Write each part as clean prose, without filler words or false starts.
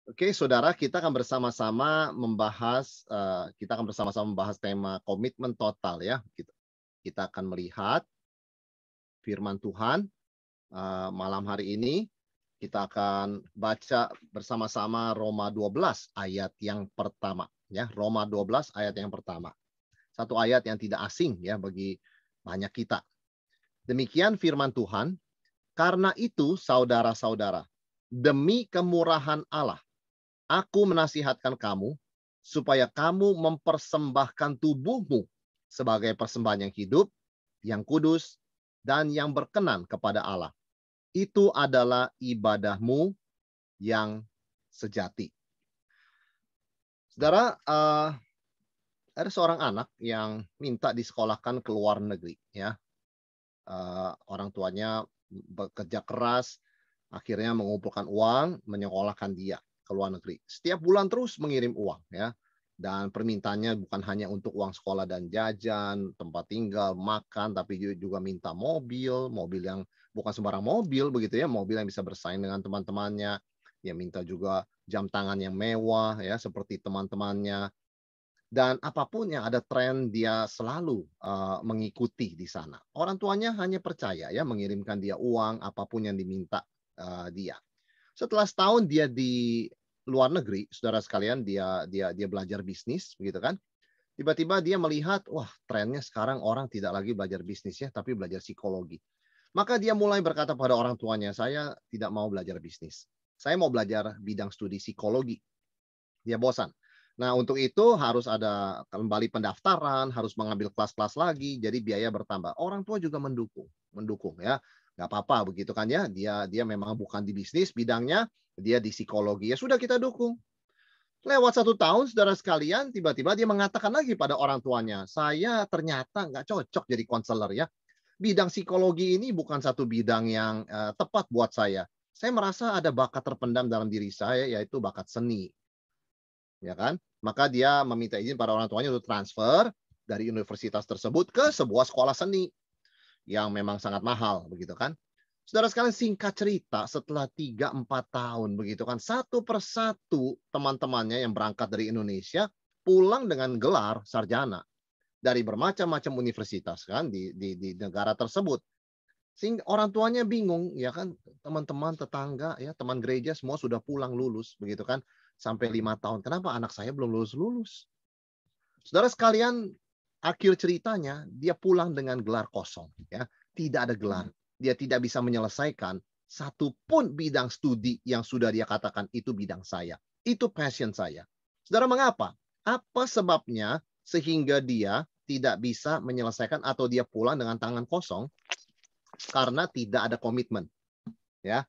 Oke, saudara, kita akan bersama-sama membahas tema komitmen total ya. Kita akan melihat firman Tuhan malam hari ini. Kita akan baca bersama-sama Roma 12 ayat yang pertama ya. Roma 12 ayat yang pertama. Satu ayat yang tidak asing ya bagi banyak kita. Demikian firman Tuhan, karena itu saudara-saudara, demi kemurahan Allah, aku menasihatkan kamu supaya kamu mempersembahkan tubuhmu sebagai persembahan yang hidup, yang kudus, dan yang berkenan kepada Allah. Itu adalah ibadahmu yang sejati. Saudara, ada seorang anak yang minta disekolahkan ke luar negeri. Ya, orang tuanya bekerja keras, akhirnya mengumpulkan uang, menyekolahkan dia ke luar negeri. Setiap bulan terus mengirim uang, ya. Dan permintaannya bukan hanya untuk uang sekolah dan jajan, tempat tinggal, makan, tapi juga minta mobil yang bukan sembarang mobil begitu ya, mobil yang bisa bersaing dengan teman-temannya. Dia minta juga jam tangan yang mewah ya, seperti teman-temannya. Dan apapun yang ada tren, dia selalu mengikuti di sana. Orang tuanya hanya percaya ya, mengirimkan dia uang apapun yang diminta dia. Setelah setahun dia di luar negeri, saudara sekalian, dia belajar bisnis, begitu kan? Tiba-tiba dia melihat, wah, trennya sekarang orang tidak lagi belajar bisnis ya, tapi belajar psikologi. Maka dia mulai berkata pada orang tuanya, saya tidak mau belajar bisnis. Saya mau belajar bidang studi psikologi. Dia bosan. Nah, untuk itu harus ada kembali pendaftaran, harus mengambil kelas-kelas lagi, jadi biaya bertambah. Orang tua juga mendukung ya. Nggak apa-apa begitu kan ya. Dia memang bukan di bisnis bidangnya, dia di psikologi. Ya sudah, kita dukung. Lewat 1 tahun, saudara sekalian, tiba-tiba dia mengatakan lagi pada orang tuanya, saya ternyata nggak cocok jadi konselor ya. Bidang psikologi ini bukan satu bidang yang tepat buat saya. Saya merasa ada bakat terpendam dalam diri saya, yaitu bakat seni. Ya kan? Maka dia meminta izin pada orang tuanya untuk transfer dari universitas tersebut ke sebuah sekolah seni yang memang sangat mahal, begitu kan? Saudara sekalian, singkat cerita, setelah 3-4 tahun begitu kan, satu persatu teman-temannya yang berangkat dari Indonesia pulang dengan gelar sarjana dari bermacam-macam universitas kan di negara tersebut. Sehingga orang tuanya bingung, ya kan, teman-teman tetangga ya, teman gereja semua sudah pulang lulus begitu kan, sampai 5 tahun. Kenapa anak saya belum lulus-lulus? Saudara sekalian, akhir ceritanya dia pulang dengan gelar kosong ya, tidak ada gelar. Dia tidak bisa menyelesaikan satu pun bidang studi yang sudah dia katakan itu bidang saya. Itu passion saya. Saudara, mengapa? Apa sebabnya sehingga dia tidak bisa menyelesaikan atau dia pulang dengan tangan kosong? Karena tidak ada komitmen. Ya,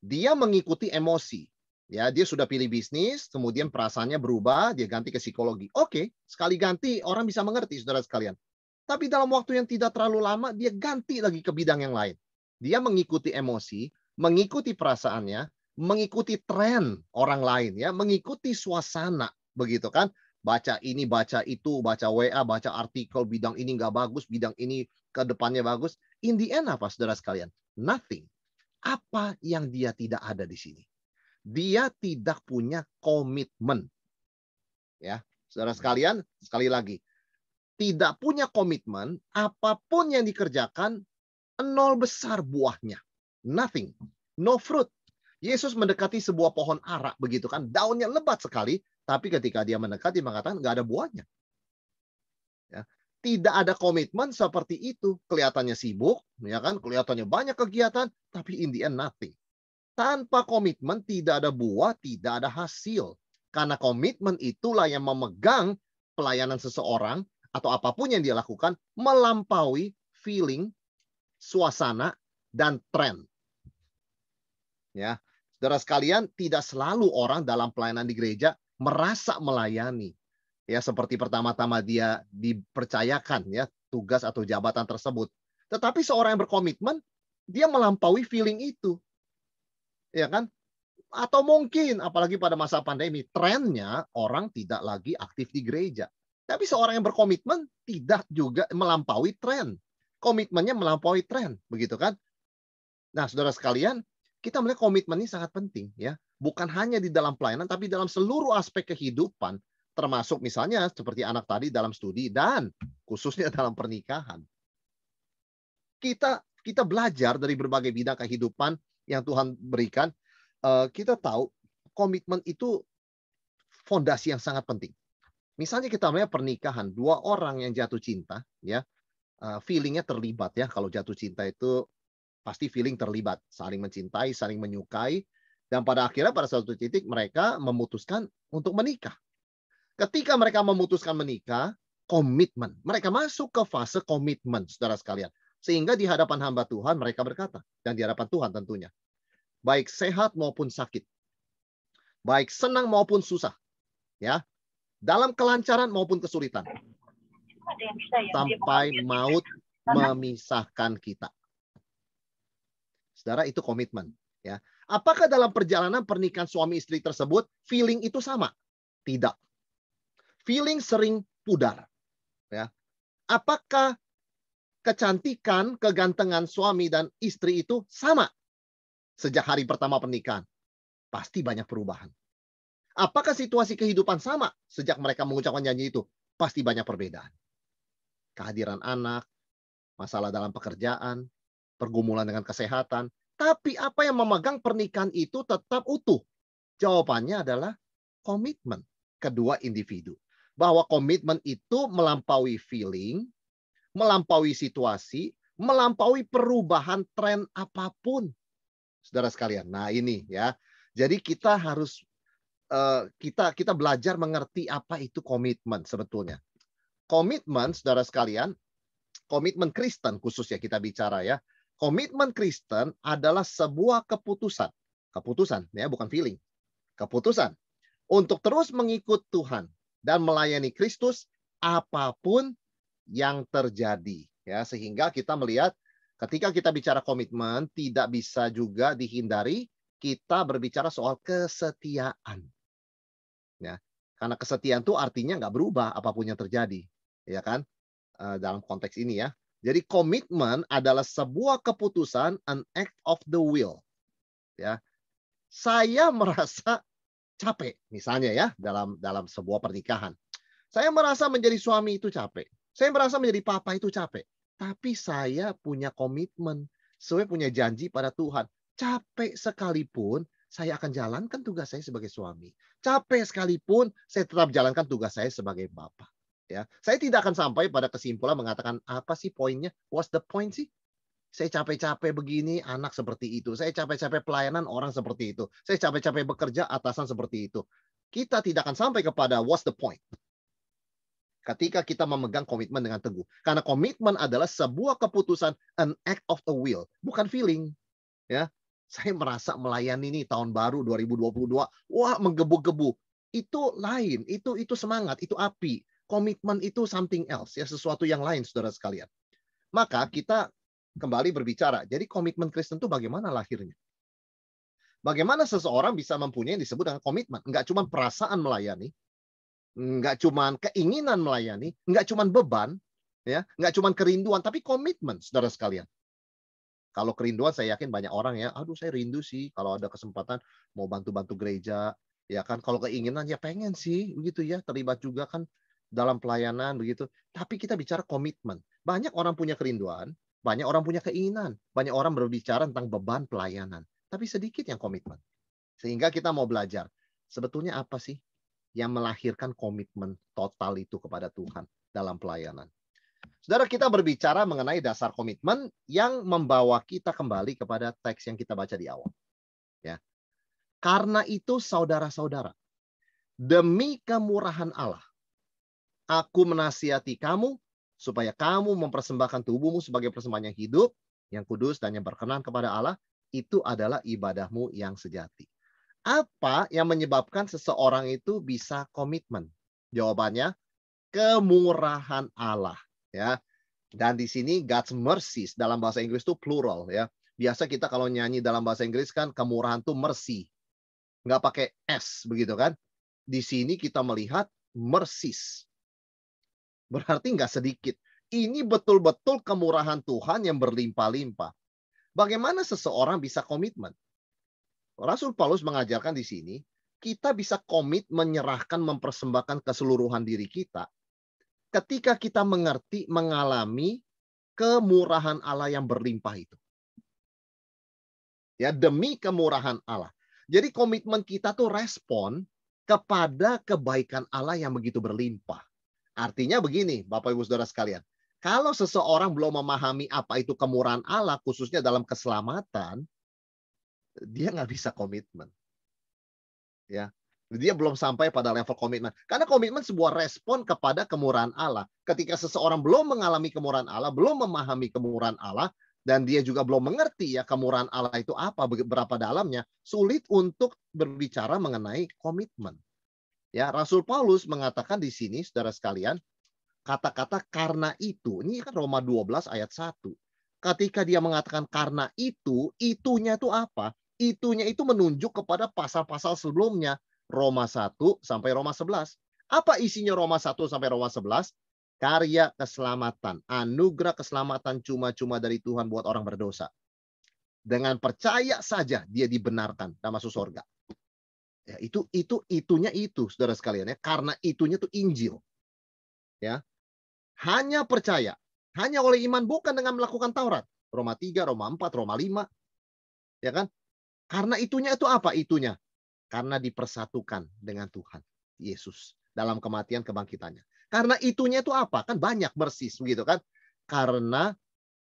dia mengikuti emosi. Ya, dia sudah pilih bisnis, kemudian perasaannya berubah, dia ganti ke psikologi. Oke, sekali ganti orang bisa mengerti, saudara sekalian. Tapi dalam waktu yang tidak terlalu lama, dia ganti lagi ke bidang yang lain. Dia mengikuti emosi, mengikuti perasaannya, mengikuti tren orang lain, ya, mengikuti suasana, begitu kan? Baca ini, baca itu, baca WA, baca artikel, bidang ini nggak bagus, bidang ini ke depannya bagus. In the end apa, saudara sekalian? Nothing. Apa yang dia tidak ada di sini? Dia tidak punya komitmen. Ya, saudara sekalian, sekali lagi, tidak punya komitmen, apapun yang dikerjakan, nol besar buahnya. Nothing. No fruit. Yesus mendekati sebuah pohon ara, begitu kan, daunnya lebat sekali, tapi ketika dia mendekati mengatakan nggak ada buahnya. Ya. Tidak ada komitmen seperti itu. Kelihatannya sibuk, ya kan, kelihatannya banyak kegiatan, tapi in the end nothing. Tanpa komitmen tidak ada buah, tidak ada hasil. Karena komitmen itulah yang memegang pelayanan seseorang atau apapun yang dia lakukan melampaui feeling, suasana, dan tren. Ya, saudara sekalian, tidak selalu orang dalam pelayanan di gereja merasa melayani. Ya, seperti pertama-tama dia dipercayakan ya tugas atau jabatan tersebut. Tetapi seorang yang berkomitmen, dia melampaui feeling itu. Ya kan? Atau mungkin apalagi pada masa pandemi, trennya orang tidak lagi aktif di gereja. Tapi seorang yang berkomitmen tidak juga melampaui tren. Komitmennya melampaui tren, begitu kan? Nah, saudara sekalian, kita melihat komitmen ini sangat penting ya. Bukan hanya di dalam pelayanan, tapi dalam seluruh aspek kehidupan, termasuk misalnya seperti anak tadi dalam studi dan khususnya dalam pernikahan. Kita belajar dari berbagai bidang kehidupan yang Tuhan berikan. Kita tahu komitmen itu fondasi yang sangat penting. Misalnya kita melihat pernikahan, dua orang yang jatuh cinta, ya, feelingnya terlibat ya. Kalau jatuh cinta itu pasti feeling terlibat, saling mencintai, saling menyukai, dan pada akhirnya pada suatu titik mereka memutuskan untuk menikah. Ketika mereka memutuskan menikah, komitmen. Mereka masuk ke fase komitmen, saudara sekalian. Sehingga di hadapan hamba Tuhan mereka berkata, dan di hadapan Tuhan tentunya, baik sehat maupun sakit, baik senang maupun susah, ya, dalam kelancaran maupun kesulitan, sampai maut memisahkan kita. Saudara, itu komitmen. Ya. Apakah dalam perjalanan pernikahan suami istri tersebut feeling itu sama? Tidak. Feeling sering pudar. Ya. Apakah kecantikan, kegantengan suami dan istri itu sama sejak hari pertama pernikahan? Pasti banyak perubahan. Apakah situasi kehidupan sama sejak mereka mengucapkan janji itu? Pasti banyak perbedaan. Kehadiran anak, masalah dalam pekerjaan, pergumulan dengan kesehatan. Tapi apa yang memegang pernikahan itu tetap utuh? Jawabannya adalah komitmen kedua individu. Bahwa komitmen itu melampaui feeling, melampaui situasi, melampaui perubahan tren apapun. Saudara sekalian, nah ini ya. Jadi kita harus kita belajar mengerti apa itu komitmen sebetulnya. Komitmen, saudara sekalian, komitmen Kristen khususnya kita bicara ya. Komitmen Kristen adalah sebuah keputusan. Keputusan ya, bukan feeling. Keputusan untuk terus mengikut Tuhan dan melayani Kristus apapun yang terjadi ya, sehingga kita melihat ketika kita bicara komitmen tidak bisa juga dihindari kita berbicara soal kesetiaan. Ya. Karena kesetiaan itu artinya nggak berubah apapun yang terjadi, ya kan? Dalam konteks ini ya. Jadi komitmen adalah sebuah keputusan, an act of the will. Ya. Saya merasa capek misalnya ya dalam sebuah pernikahan. Saya merasa menjadi suami itu capek. Saya merasa menjadi papa itu capek. Tapi saya punya komitmen, saya punya janji pada Tuhan. Capek sekalipun saya akan jalankan tugas saya sebagai suami. Capek sekalipun saya tetap jalankan tugas saya sebagai bapak. Ya, saya tidak akan sampai pada kesimpulan mengatakan apa sih poinnya? What's the point sih? Saya capek-capek begini, anak seperti itu. Saya capek-capek pelayanan, orang seperti itu. Saya capek-capek bekerja, atasan seperti itu. Kita tidak akan sampai kepada what's the point. Ketika kita memegang komitmen dengan teguh. Karena komitmen adalah sebuah keputusan, an act of the will. Bukan feeling. Ya, saya merasa melayani nih tahun baru 2022. Wah, menggebu-gebu. Itu lain. Itu semangat. Itu api. Komitmen itu something else. Ya, sesuatu yang lain, saudara sekalian. Maka kita kembali berbicara. Jadi komitmen Kristen itu bagaimana lahirnya? Bagaimana seseorang bisa mempunyai yang disebut dengan komitmen? Enggak cuma perasaan melayani, enggak cuma keinginan melayani, enggak cuma beban, ya, enggak cuma kerinduan, tapi komitmen, saudara sekalian. Kalau kerinduan saya yakin banyak orang ya, aduh saya rindu sih kalau ada kesempatan mau bantu-bantu gereja, ya kan. Kalau keinginan ya pengen sih begitu ya, terlibat juga kan dalam pelayanan begitu. Tapi kita bicara komitmen. Banyak orang punya kerinduan, banyak orang punya keinginan, banyak orang berbicara tentang beban pelayanan, tapi sedikit yang komitmen. Sehingga kita mau belajar, sebetulnya apa sih yang melahirkan komitmen total itu kepada Tuhan dalam pelayanan. Saudara, kita berbicara mengenai dasar komitmen yang membawa kita kembali kepada teks yang kita baca di awal. Ya. Karena itu saudara-saudara, demi kemurahan Allah, aku menasihati kamu supaya kamu mempersembahkan tubuhmu sebagai persembahan yang hidup, yang kudus dan yang berkenan kepada Allah. Itu adalah ibadahmu yang sejati. Apa yang menyebabkan seseorang itu bisa komitmen? Jawabannya, kemurahan Allah. Ya, dan di sini God's mercies dalam bahasa Inggris itu plural ya. Biasa kita kalau nyanyi dalam bahasa Inggris kan kemurahan itu mercy, nggak pakai s begitu kan. Di sini kita melihat mercies, berarti nggak sedikit. Ini betul-betul kemurahan Tuhan yang berlimpah-limpah. Bagaimana seseorang bisa komitmen? Rasul Paulus mengajarkan di sini, kita bisa komit menyerahkan, mempersembahkan keseluruhan diri kita ketika kita mengerti, mengalami kemurahan Allah yang berlimpah itu. Ya, demi kemurahan Allah. Jadi komitmen kita tuh respon kepada kebaikan Allah yang begitu berlimpah. Artinya begini, Bapak Ibu Saudara sekalian. Kalau seseorang belum memahami apa itu kemurahan Allah, khususnya dalam keselamatan, dia nggak bisa komitmen. Ya, dia belum sampai pada level komitmen. Karena komitmen sebuah respon kepada kemurahan Allah. Ketika seseorang belum mengalami kemurahan Allah, belum memahami kemurahan Allah, dan dia juga belum mengerti ya kemurahan Allah itu apa, berapa dalamnya, sulit untuk berbicara mengenai komitmen. Ya, Rasul Paulus mengatakan di sini, saudara sekalian, kata-kata karena itu, ini kan Roma 12 ayat 1. Ketika dia mengatakan karena itu, itunya itu apa? Itunya itu menunjuk kepada pasal-pasal sebelumnya. Roma 1 sampai Roma 11. Apa isinya Roma 1 sampai Roma 11? Karya keselamatan. Anugerah keselamatan cuma-cuma dari Tuhan buat orang berdosa. Dengan percaya saja dia dibenarkan dan masuk surga. Ya, itunya itu, saudara sekalian ya. Karena itunya itu Injil. Ya. Hanya percaya. Hanya oleh iman, bukan dengan melakukan Taurat. Roma 3, Roma 4, Roma 5. Ya kan? Karena itunya itu apa itunya? Karena dipersatukan dengan Tuhan Yesus dalam kematian kebangkitannya. Karena itunya itu apa? Kan banyak persis begitu kan? Karena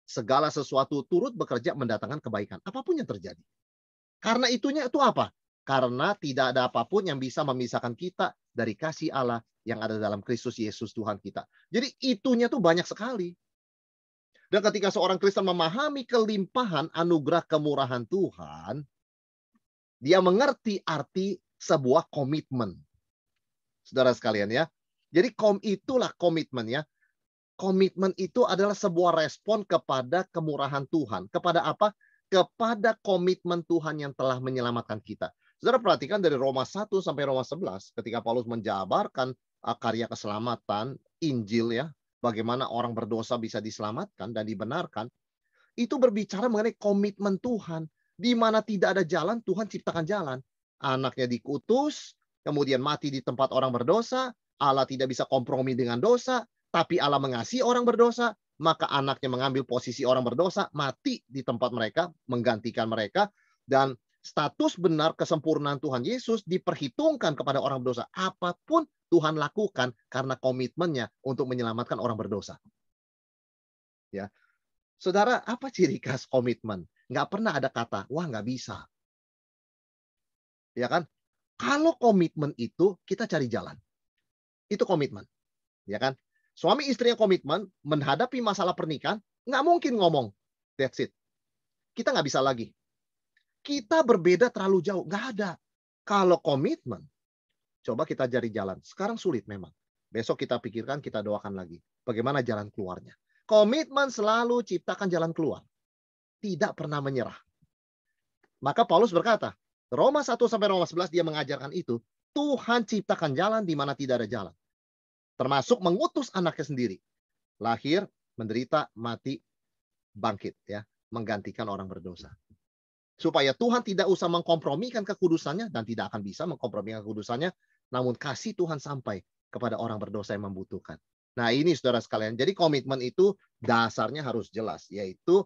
segala sesuatu turut bekerja mendatangkan kebaikan. Apapun yang terjadi. Karena itunya itu apa? Karena tidak ada apapun yang bisa memisahkan kita dari kasih Allah yang ada dalam Kristus Yesus Tuhan kita. Jadi itunya tuh banyak sekali. Dan ketika seorang Kristen memahami kelimpahan anugerah kemurahan Tuhan, dia mengerti arti sebuah komitmen. Saudara sekalian ya. Jadi itulah komitmen ya. Komitmen itu adalah sebuah respon kepada kemurahan Tuhan. Kepada apa? Kepada komitmen Tuhan yang telah menyelamatkan kita. Saudara perhatikan dari Roma 1 sampai Roma 11. Ketika Paulus menjabarkan karya keselamatan, Injil ya. Bagaimana orang berdosa bisa diselamatkan dan dibenarkan. Itu berbicara mengenai komitmen Tuhan. Di mana tidak ada jalan, Tuhan ciptakan jalan. Anaknya dikutus, kemudian mati di tempat orang berdosa. Allah tidak bisa kompromi dengan dosa. Tapi Allah mengasihi orang berdosa, maka anaknya mengambil posisi orang berdosa, mati di tempat mereka, menggantikan mereka, dan status benar kesempurnaan Tuhan Yesus diperhitungkan kepada orang berdosa. Apapun Tuhan lakukan karena komitmennya untuk menyelamatkan orang berdosa. Ya, saudara, apa ciri khas komitmen? Nggak pernah ada kata, wah nggak bisa. Ya kan? Kalau komitmen itu, kita cari jalan. Itu komitmen. Ya kan? Suami istri yang komitmen menghadapi masalah pernikahan, nggak mungkin ngomong, that's it. Kita nggak bisa lagi. Kita berbeda terlalu jauh, nggak ada. Kalau komitmen, coba kita cari jalan. Sekarang sulit memang. Besok kita pikirkan, kita doakan lagi. Bagaimana jalan keluarnya. Komitmen selalu ciptakan jalan keluar. Tidak pernah menyerah. Maka Paulus berkata, Roma 1 sampai Roma 11 dia mengajarkan itu. Tuhan ciptakan jalan di mana tidak ada jalan. Termasuk mengutus anaknya sendiri. Lahir, menderita, mati, bangkit. Ya, menggantikan orang berdosa. Supaya Tuhan tidak usah mengkompromikan kekudusannya. Dan tidak akan bisa mengkompromikan kekudusannya. Namun kasih Tuhan sampai kepada orang berdosa yang membutuhkan. Nah ini saudara sekalian. Jadi komitmen itu dasarnya harus jelas. Yaitu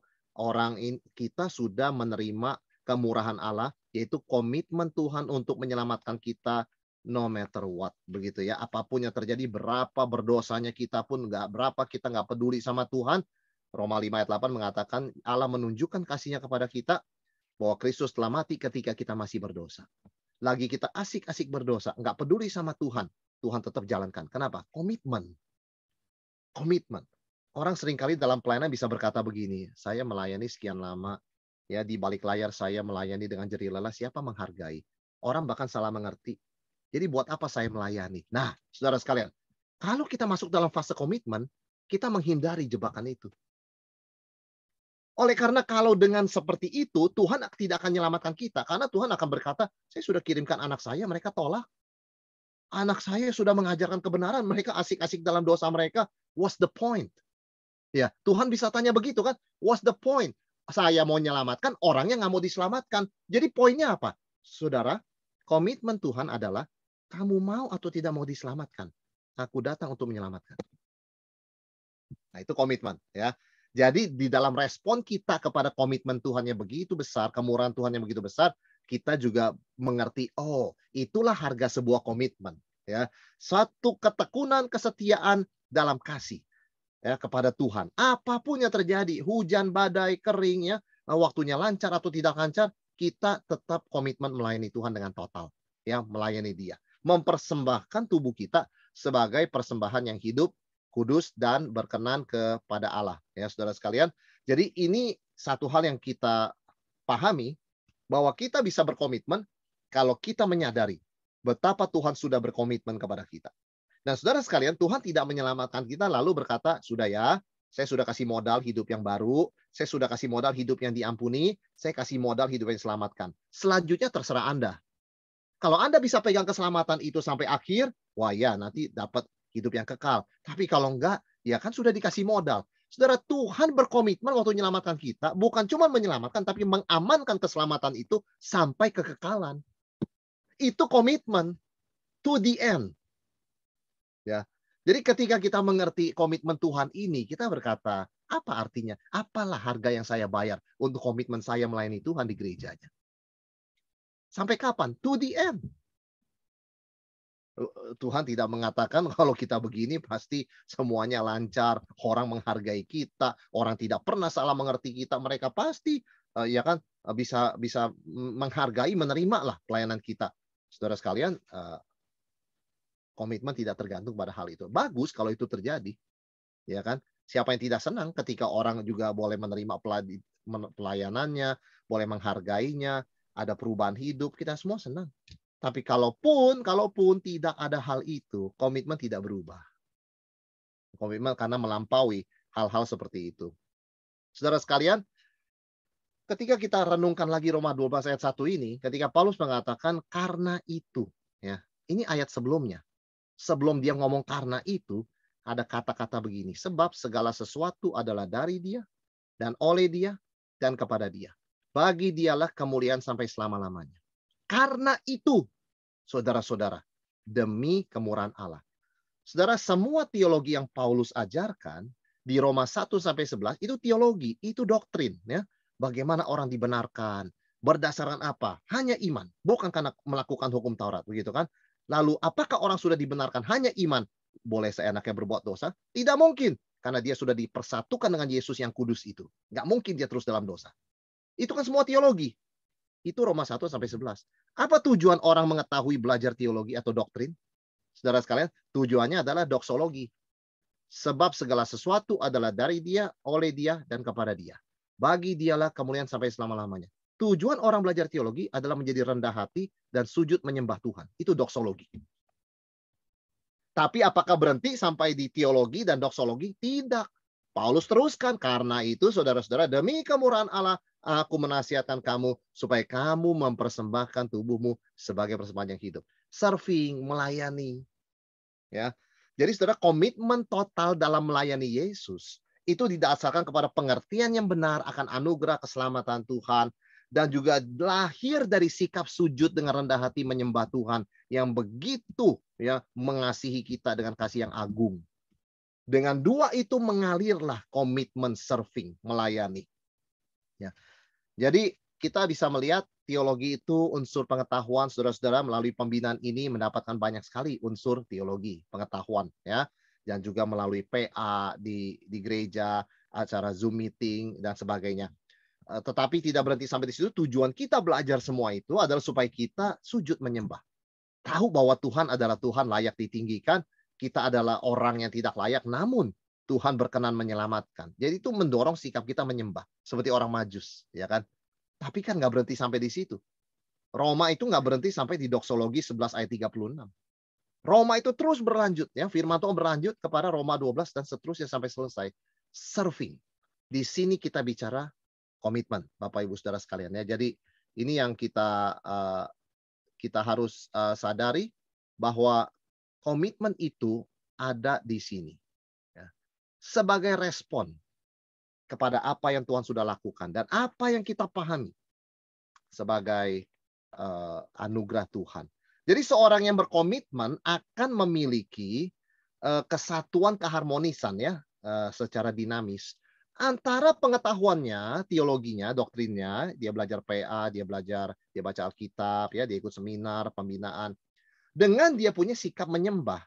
kita sudah menerima kemurahan Allah. Yaitu komitmen Tuhan untuk menyelamatkan kita. No matter what, begitu ya. Apapun yang terjadi, berapa berdosanya kita pun, berapa kita nggak peduli sama Tuhan. Roma 5 ayat 8 mengatakan Allah menunjukkan kasihnya kepada kita bahwa Kristus telah mati ketika kita masih berdosa. Lagi kita asik-asik berdosa, nggak peduli sama Tuhan. Tuhan tetap jalankan. Kenapa? Komitmen. Komitmen. Orang seringkali dalam pelayanan bisa berkata begini, saya melayani sekian lama, ya di balik layar saya melayani dengan jerih lelah, siapa menghargai? Orang bahkan salah mengerti. Jadi buat apa saya melayani? Nah, saudara sekalian, kalau kita masuk dalam fase komitmen, kita menghindari jebakan itu. Oleh karena kalau dengan seperti itu, Tuhan tidak akan menyelamatkan kita. Karena Tuhan akan berkata, saya sudah kirimkan anak saya, mereka tolak. Anak saya sudah mengajarkan kebenaran, mereka asik-asik dalam dosa mereka. What's the point? Ya, Tuhan bisa tanya begitu kan? What's the point? Saya mau menyelamatkan, orangnya nggak mau diselamatkan. Jadi poinnya apa? Saudara, komitmen Tuhan adalah kamu mau atau tidak mau diselamatkan. Aku datang untuk menyelamatkan. Nah, itu komitmen ya. Jadi di dalam respon kita kepada komitmen Tuhan yang begitu besar, kemurahan Tuhan yang begitu besar, kita juga mengerti, oh, itulah harga sebuah komitmen ya. Satu ketekunan, kesetiaan dalam kasih ya kepada Tuhan. Apapun yang terjadi, hujan, badai, kering ya, waktunya lancar atau tidak lancar, kita tetap komitmen melayani Tuhan dengan total ya, melayani Dia. Mempersembahkan tubuh kita sebagai persembahan yang hidup, kudus dan berkenan kepada Allah ya saudara sekalian. Jadi ini satu hal yang kita pahami bahwa kita bisa berkomitmen kalau kita menyadari betapa Tuhan sudah berkomitmen kepada kita. Nah, saudara sekalian, Tuhan tidak menyelamatkan kita lalu berkata, sudah ya, saya sudah kasih modal hidup yang baru, saya sudah kasih modal hidup yang diampuni, saya kasih modal hidup yang diselamatkan. Selanjutnya terserah Anda. Kalau Anda bisa pegang keselamatan itu sampai akhir, wah ya, nanti dapat hidup yang kekal. Tapi kalau enggak, ya kan sudah dikasih modal. Saudara, Tuhan berkomitmen waktu menyelamatkan kita, bukan cuma menyelamatkan, tapi mengamankan keselamatan itu sampai kekekalan. Itu komitmen to the end. Ya. Jadi ketika kita mengerti komitmen Tuhan ini, kita berkata, apa artinya? Apalah harga yang saya bayar untuk komitmen saya melayani Tuhan di gerejanya? Sampai kapan? To the end. Tuhan tidak mengatakan kalau kita begini pasti semuanya lancar, orang menghargai kita, orang tidak pernah salah mengerti kita, mereka pasti ya kan bisa bisa menghargai, menerima lah pelayanan kita. Saudara sekalian, komitmen tidak tergantung pada hal itu. Bagus kalau itu terjadi, ya kan? Siapa yang tidak senang ketika orang juga boleh menerima pelayanannya, boleh menghargainya, ada perubahan hidup, kita semua senang. Tapi kalaupun tidak ada hal itu, komitmen tidak berubah. Komitmen karena melampaui hal-hal seperti itu. Saudara sekalian, ketika kita renungkan lagi Roma 12 ayat 1 ini, ketika Paulus mengatakan karena itu, ya. Ini ayat sebelumnya. Sebelum dia ngomong karena itu, ada kata-kata begini, sebab segala sesuatu adalah dari Dia dan oleh Dia dan kepada Dia. Bagi Dialah kemuliaan sampai selama-lamanya. Karena itu, saudara-saudara, demi kemurahan Allah. Saudara, semua teologi yang Paulus ajarkan di Roma 1 sampai 11 itu teologi, itu doktrin ya. Bagaimana orang dibenarkan, berdasarkan apa? Hanya iman, bukan karena melakukan hukum Taurat, begitu kan? Lalu apakah orang sudah dibenarkan hanya iman? Boleh seenaknya berbuat dosa? Tidak mungkin, karena dia sudah dipersatukan dengan Yesus yang kudus itu. Nggak mungkin dia terus dalam dosa. Itu kan semua teologi. Itu Roma 1 sampai 11. Apa tujuan orang mengetahui belajar teologi atau doktrin? Saudara sekalian, tujuannya adalah doksologi. Sebab segala sesuatu adalah dari Dia, oleh Dia, dan kepada Dia. Bagi Dialah kemuliaan sampai selama-lamanya. Tujuan orang belajar teologi adalah menjadi rendah hati dan sujud menyembah Tuhan. Itu doksologi. Tapi apakah berhenti sampai di teologi dan doksologi? Tidak. Paulus teruskan, karena itu saudara-saudara, demi kemurahan Allah, aku menasihatkan kamu supaya kamu mempersembahkan tubuhmu sebagai persembahan yang hidup. Serving, melayani. Ya. Jadi saudara, komitmen total dalam melayani Yesus itu didasarkan kepada pengertian yang benar akan anugerah keselamatan Tuhan dan juga lahir dari sikap sujud dengan rendah hati menyembah Tuhan yang begitu ya mengasihi kita dengan kasih yang agung. Dengan dua itu mengalirlah komitmen serving, melayani. Ya. Jadi kita bisa melihat teologi itu unsur pengetahuan, saudara-saudara, melalui pembinaan ini mendapatkan banyak sekali unsur teologi, pengetahuan, ya, dan juga melalui PA di gereja, acara Zoom meeting dan sebagainya. Tetapi tidak berhenti sampai di situ. Tujuan kita belajar semua itu adalah supaya kita sujud menyembah, tahu bahwa Tuhan adalah Tuhan layak ditinggikan, kita adalah orang yang tidak layak, namun Tuhan berkenan menyelamatkan. Jadi itu mendorong sikap kita menyembah, seperti orang Majus, ya kan? Tapi kan nggak berhenti sampai di situ. Roma itu nggak berhenti sampai di doksologi 11 ayat 36. Roma itu terus berlanjut, ya. Firman Tuhan berlanjut kepada Roma 12 dan seterusnya sampai selesai. Serving. Di sini kita bicara komitmen, Bapak Ibu Saudara sekalian, ya. Jadi ini yang kita harus sadari bahwa komitmen itu ada di sini. Ya. Sebagai respon kepada apa yang Tuhan sudah lakukan dan apa yang kita pahami sebagai anugerah Tuhan. Jadi seorang yang berkomitmen akan memiliki kesatuan keharmonisan ya secara dinamis antara pengetahuannya, teologinya, doktrinnya, dia belajar PA, dia baca Alkitab, ya, dia ikut seminar, pembinaan, dengan dia punya sikap menyembah,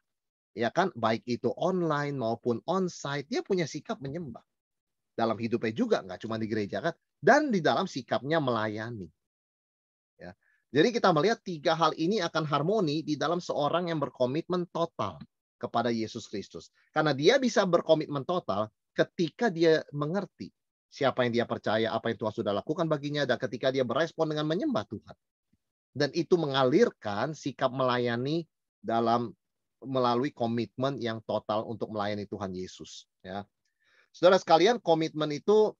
ya kan, baik itu online maupun onsite, dia punya sikap menyembah dalam hidupnya juga, nggak cuma di gereja kan, dan di dalam sikapnya melayani. Ya. Jadi kita melihat 3 hal ini akan harmoni di dalam seorang yang berkomitmen total kepada Yesus Kristus. Karena dia bisa berkomitmen total ketika dia mengerti siapa yang dia percaya, apa yang Tuhan sudah lakukan baginya, dan ketika dia berespon dengan menyembah Tuhan. Dan itu mengalirkan sikap melayani melalui komitmen yang total untuk melayani Tuhan Yesus. Ya. Saudara sekalian, komitmen itu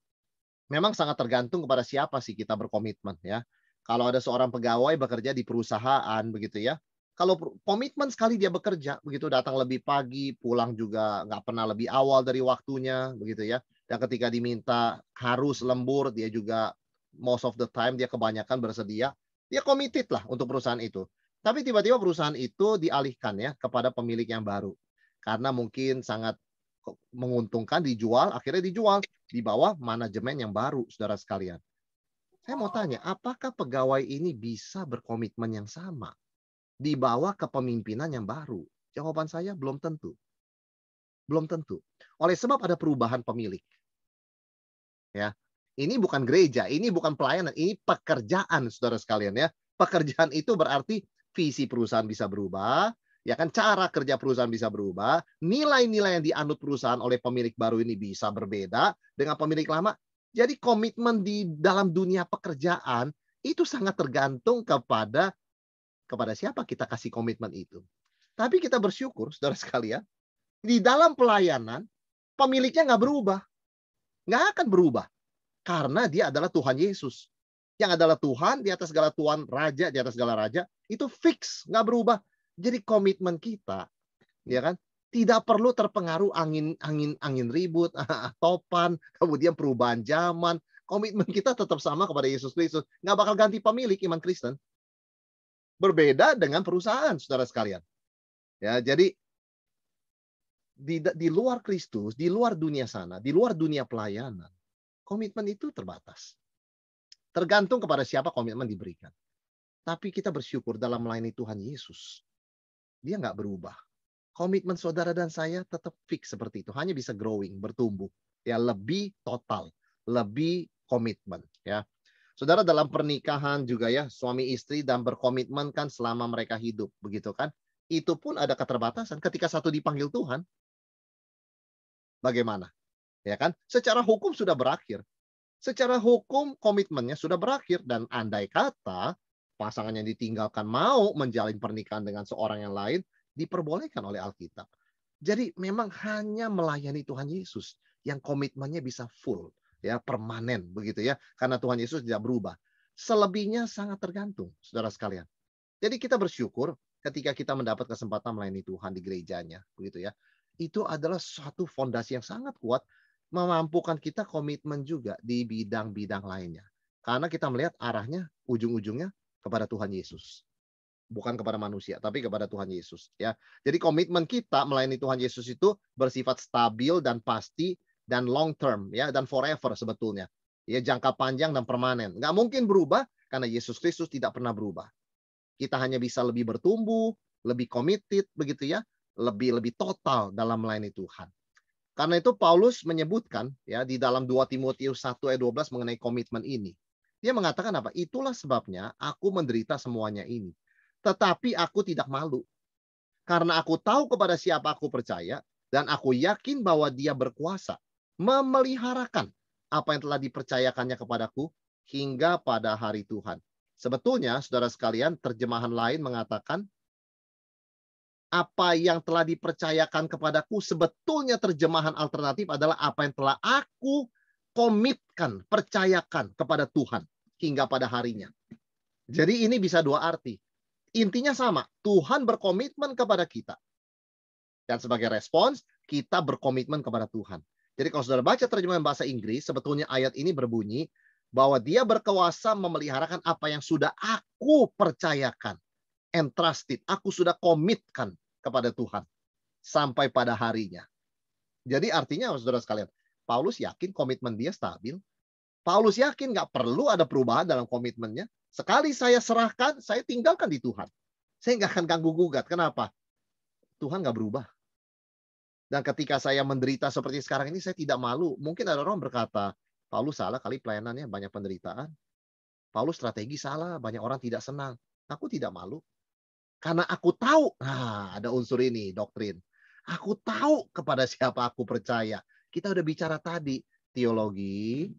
memang sangat tergantung kepada siapa sih kita berkomitmen ya. Kalau ada seorang pegawai bekerja di perusahaan begitu ya. Kalau komitmen sekali dia bekerja, begitu datang lebih pagi, pulang juga nggak pernah lebih awal dari waktunya, begitu ya. Dan ketika diminta harus lembur, dia juga most of the time dia kebanyakan bersedia. Dia committed lah untuk perusahaan itu. Tapi tiba-tiba perusahaan itu dialihkan ya kepada pemilik yang baru. Karena mungkin sangat menguntungkan dijual, akhirnya dijual di bawah manajemen yang baru, saudara sekalian. Saya mau tanya, apakah pegawai ini bisa berkomitmen yang sama di bawah kepemimpinan yang baru? Jawaban saya belum tentu. Belum tentu. Oleh sebab ada perubahan pemilik. Ya. Ini bukan gereja, ini bukan pelayanan, ini pekerjaan, saudara sekalian ya. Pekerjaan itu berarti visi perusahaan bisa berubah, ya kan, cara kerja perusahaan bisa berubah, nilai-nilai yang dianut perusahaan oleh pemilik baru ini bisa berbeda dengan pemilik lama. Jadi komitmen di dalam dunia pekerjaan itu sangat tergantung kepada siapa kita kasih komitmen itu. Tapi kita bersyukur, saudara sekalian, di dalam pelayanan pemiliknya nggak berubah, nggak akan berubah karena dia adalah Tuhan Yesus. Yang adalah Tuhan di atas segala Tuhan, Raja di atas segala Raja, itu fix, nggak berubah. Jadi komitmen kita, ya kan, tidak perlu terpengaruh angin ribut, topan, kemudian perubahan zaman. Komitmen kita tetap sama kepada Yesus Kristus. Nggak bakal ganti pemilik iman Kristen. Berbeda dengan perusahaan, saudara sekalian. Ya, jadi di luar Kristus, di luar dunia sana, di luar dunia pelayanan, komitmen itu terbatas. Tergantung kepada siapa komitmen diberikan. Tapi kita bersyukur dalam melayani Tuhan Yesus. Dia nggak berubah. Komitmen saudara dan saya tetap fix seperti itu. Hanya bisa growing, bertumbuh. Ya, lebih total, lebih komitmen. Ya, saudara, dalam pernikahan juga ya, suami istri dan berkomitmen kan selama mereka hidup. Begitu kan? Itu pun ada keterbatasan. Ketika satu dipanggil Tuhan, bagaimana? Ya kan? Secara hukum sudah berakhir. Secara hukum komitmennya sudah berakhir. Dan andai kata pasangan yang ditinggalkan mau menjalin pernikahan dengan seorang yang lain, diperbolehkan oleh Alkitab. Jadi memang hanya melayani Tuhan Yesus yang komitmennya bisa full, ya, permanen begitu ya. Karena Tuhan Yesus tidak berubah. Selebihnya sangat tergantung, saudara sekalian. Jadi kita bersyukur ketika kita mendapat kesempatan melayani Tuhan di gerejanya, begitu ya. Itu adalah suatu fondasi yang sangat kuat memampukan kita komitmen juga di bidang-bidang lainnya. Karena kita melihat arahnya ujung-ujungnya kepada Tuhan Yesus. Bukan kepada manusia, tapi kepada Tuhan Yesus. Ya, jadi komitmen kita melayani Tuhan Yesus itu bersifat stabil dan pasti dan long term, ya, dan forever sebetulnya. Ya, jangka panjang dan permanen. Nggak mungkin berubah karena Yesus Kristus tidak pernah berubah. Kita hanya bisa lebih bertumbuh, lebih committed, begitu ya, lebih total dalam melayani Tuhan. Karena itu Paulus menyebutkan ya di dalam 2 Timotius 1 ayat 12 mengenai komitmen ini. Dia mengatakan apa? Itulah sebabnya aku menderita semuanya ini. Tetapi aku tidak malu. Karena aku tahu kepada siapa aku percaya, dan aku yakin bahwa dia berkuasa memeliharakan apa yang telah dipercayakannya kepadaku hingga pada hari Tuhan. Sebetulnya, saudara sekalian, terjemahan lain mengatakan, apa yang telah dipercayakan kepadaku, sebetulnya terjemahan alternatif adalah apa yang telah aku komitkan, percayakan kepada Tuhan hingga pada harinya. Jadi ini bisa dua arti. Intinya sama, Tuhan berkomitmen kepada kita. Dan sebagai respons, kita berkomitmen kepada Tuhan. Jadi kalau saudara baca terjemahan bahasa Inggris, sebetulnya ayat ini berbunyi, bahwa dia berkuasa memeliharakan apa yang sudah aku percayakan. Entrusted, aku sudah komitkan kepada Tuhan sampai pada harinya. Jadi artinya, saudara sekalian, Paulus yakin komitmen dia stabil. Paulus yakin nggak perlu ada perubahan dalam komitmennya. Sekali saya serahkan, saya tinggalkan di Tuhan. Saya nggak akan ganggu-gugat. Kenapa? Tuhan nggak berubah. Dan ketika saya menderita seperti sekarang ini, saya tidak malu. Mungkin ada orang berkata, Paulus salah kali pelayanannya, banyak penderitaan. Paulus strategi salah, banyak orang tidak senang. Aku tidak malu. Karena aku tahu, nah ada unsur ini, doktrin. Aku tahu kepada siapa aku percaya. Kita udah bicara tadi, teologi,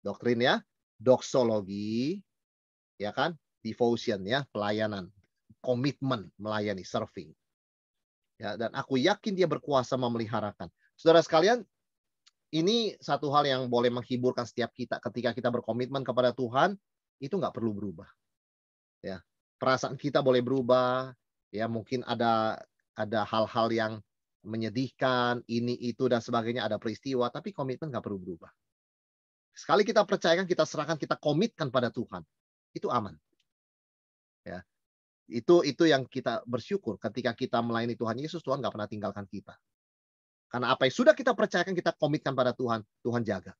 doktrin ya, doksologi, ya kan, devotion ya, pelayanan, komitmen melayani, serving. Ya, dan aku yakin dia berkuasa memeliharakan. Saudara sekalian, ini satu hal yang boleh menghiburkan setiap kita ketika kita berkomitmen kepada Tuhan, itu nggak perlu berubah. Ya, perasaan kita boleh berubah, ya mungkin ada hal-hal yang menyedihkan, ini itu dan sebagainya, ada peristiwa, tapi komitmen nggak perlu berubah. Sekali kita percayakan, kita serahkan, kita komitkan pada Tuhan, itu aman. Ya, itu yang kita bersyukur ketika kita melayani Tuhan Yesus, Tuhan nggak pernah tinggalkan kita. Karena apa yang sudah kita percayakan, kita komitkan pada Tuhan, Tuhan jaga.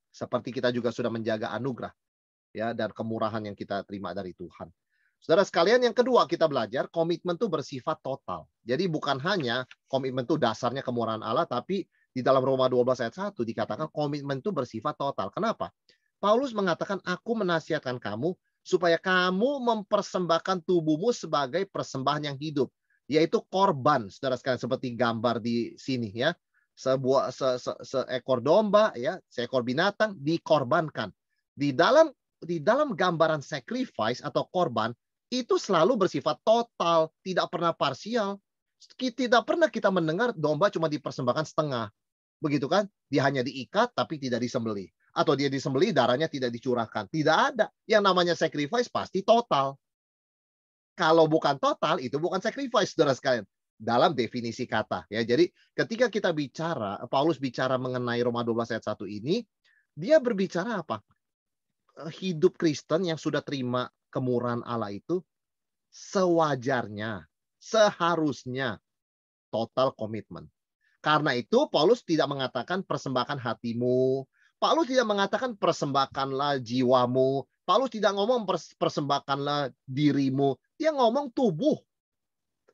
Seperti kita juga sudah menjaga anugerah, ya, dan kemurahan yang kita terima dari Tuhan. Saudara sekalian, yang kedua kita belajar, komitmen itu bersifat total. Jadi bukan hanya komitmen itu dasarnya kemurahan Allah, tapi di dalam Roma 12 ayat 1 dikatakan komitmen itu bersifat total. Kenapa? Paulus mengatakan, aku menasihatkan kamu supaya kamu mempersembahkan tubuhmu sebagai persembahan yang hidup, yaitu korban. Saudara sekalian, seperti gambar di sini ya. Seekor domba ya, seekor binatang dikorbankan. Di dalam gambaran sacrifice atau korban, itu selalu bersifat total, tidak pernah parsial. Tidak pernah kita mendengar domba cuma dipersembahkan setengah. Begitu kan? Dia hanya diikat tapi tidak disembelih. Atau dia disembelih, darahnya tidak dicurahkan. Tidak ada. Yang namanya sacrifice pasti total. Kalau bukan total, itu bukan sacrifice, saudara sekalian. Dalam definisi kata. Ya, jadi ketika kita bicara, Paulus bicara mengenai Roma 12 ayat 1 ini, dia berbicara apa? Hidup Kristen yang sudah terima kemurahan Allah itu sewajarnya, seharusnya total komitmen. Karena itu Paulus tidak mengatakan persembahkan hatimu, Paulus tidak mengatakan persembahkanlah jiwamu, Paulus tidak ngomong persembahkanlah dirimu, dia ngomong tubuh.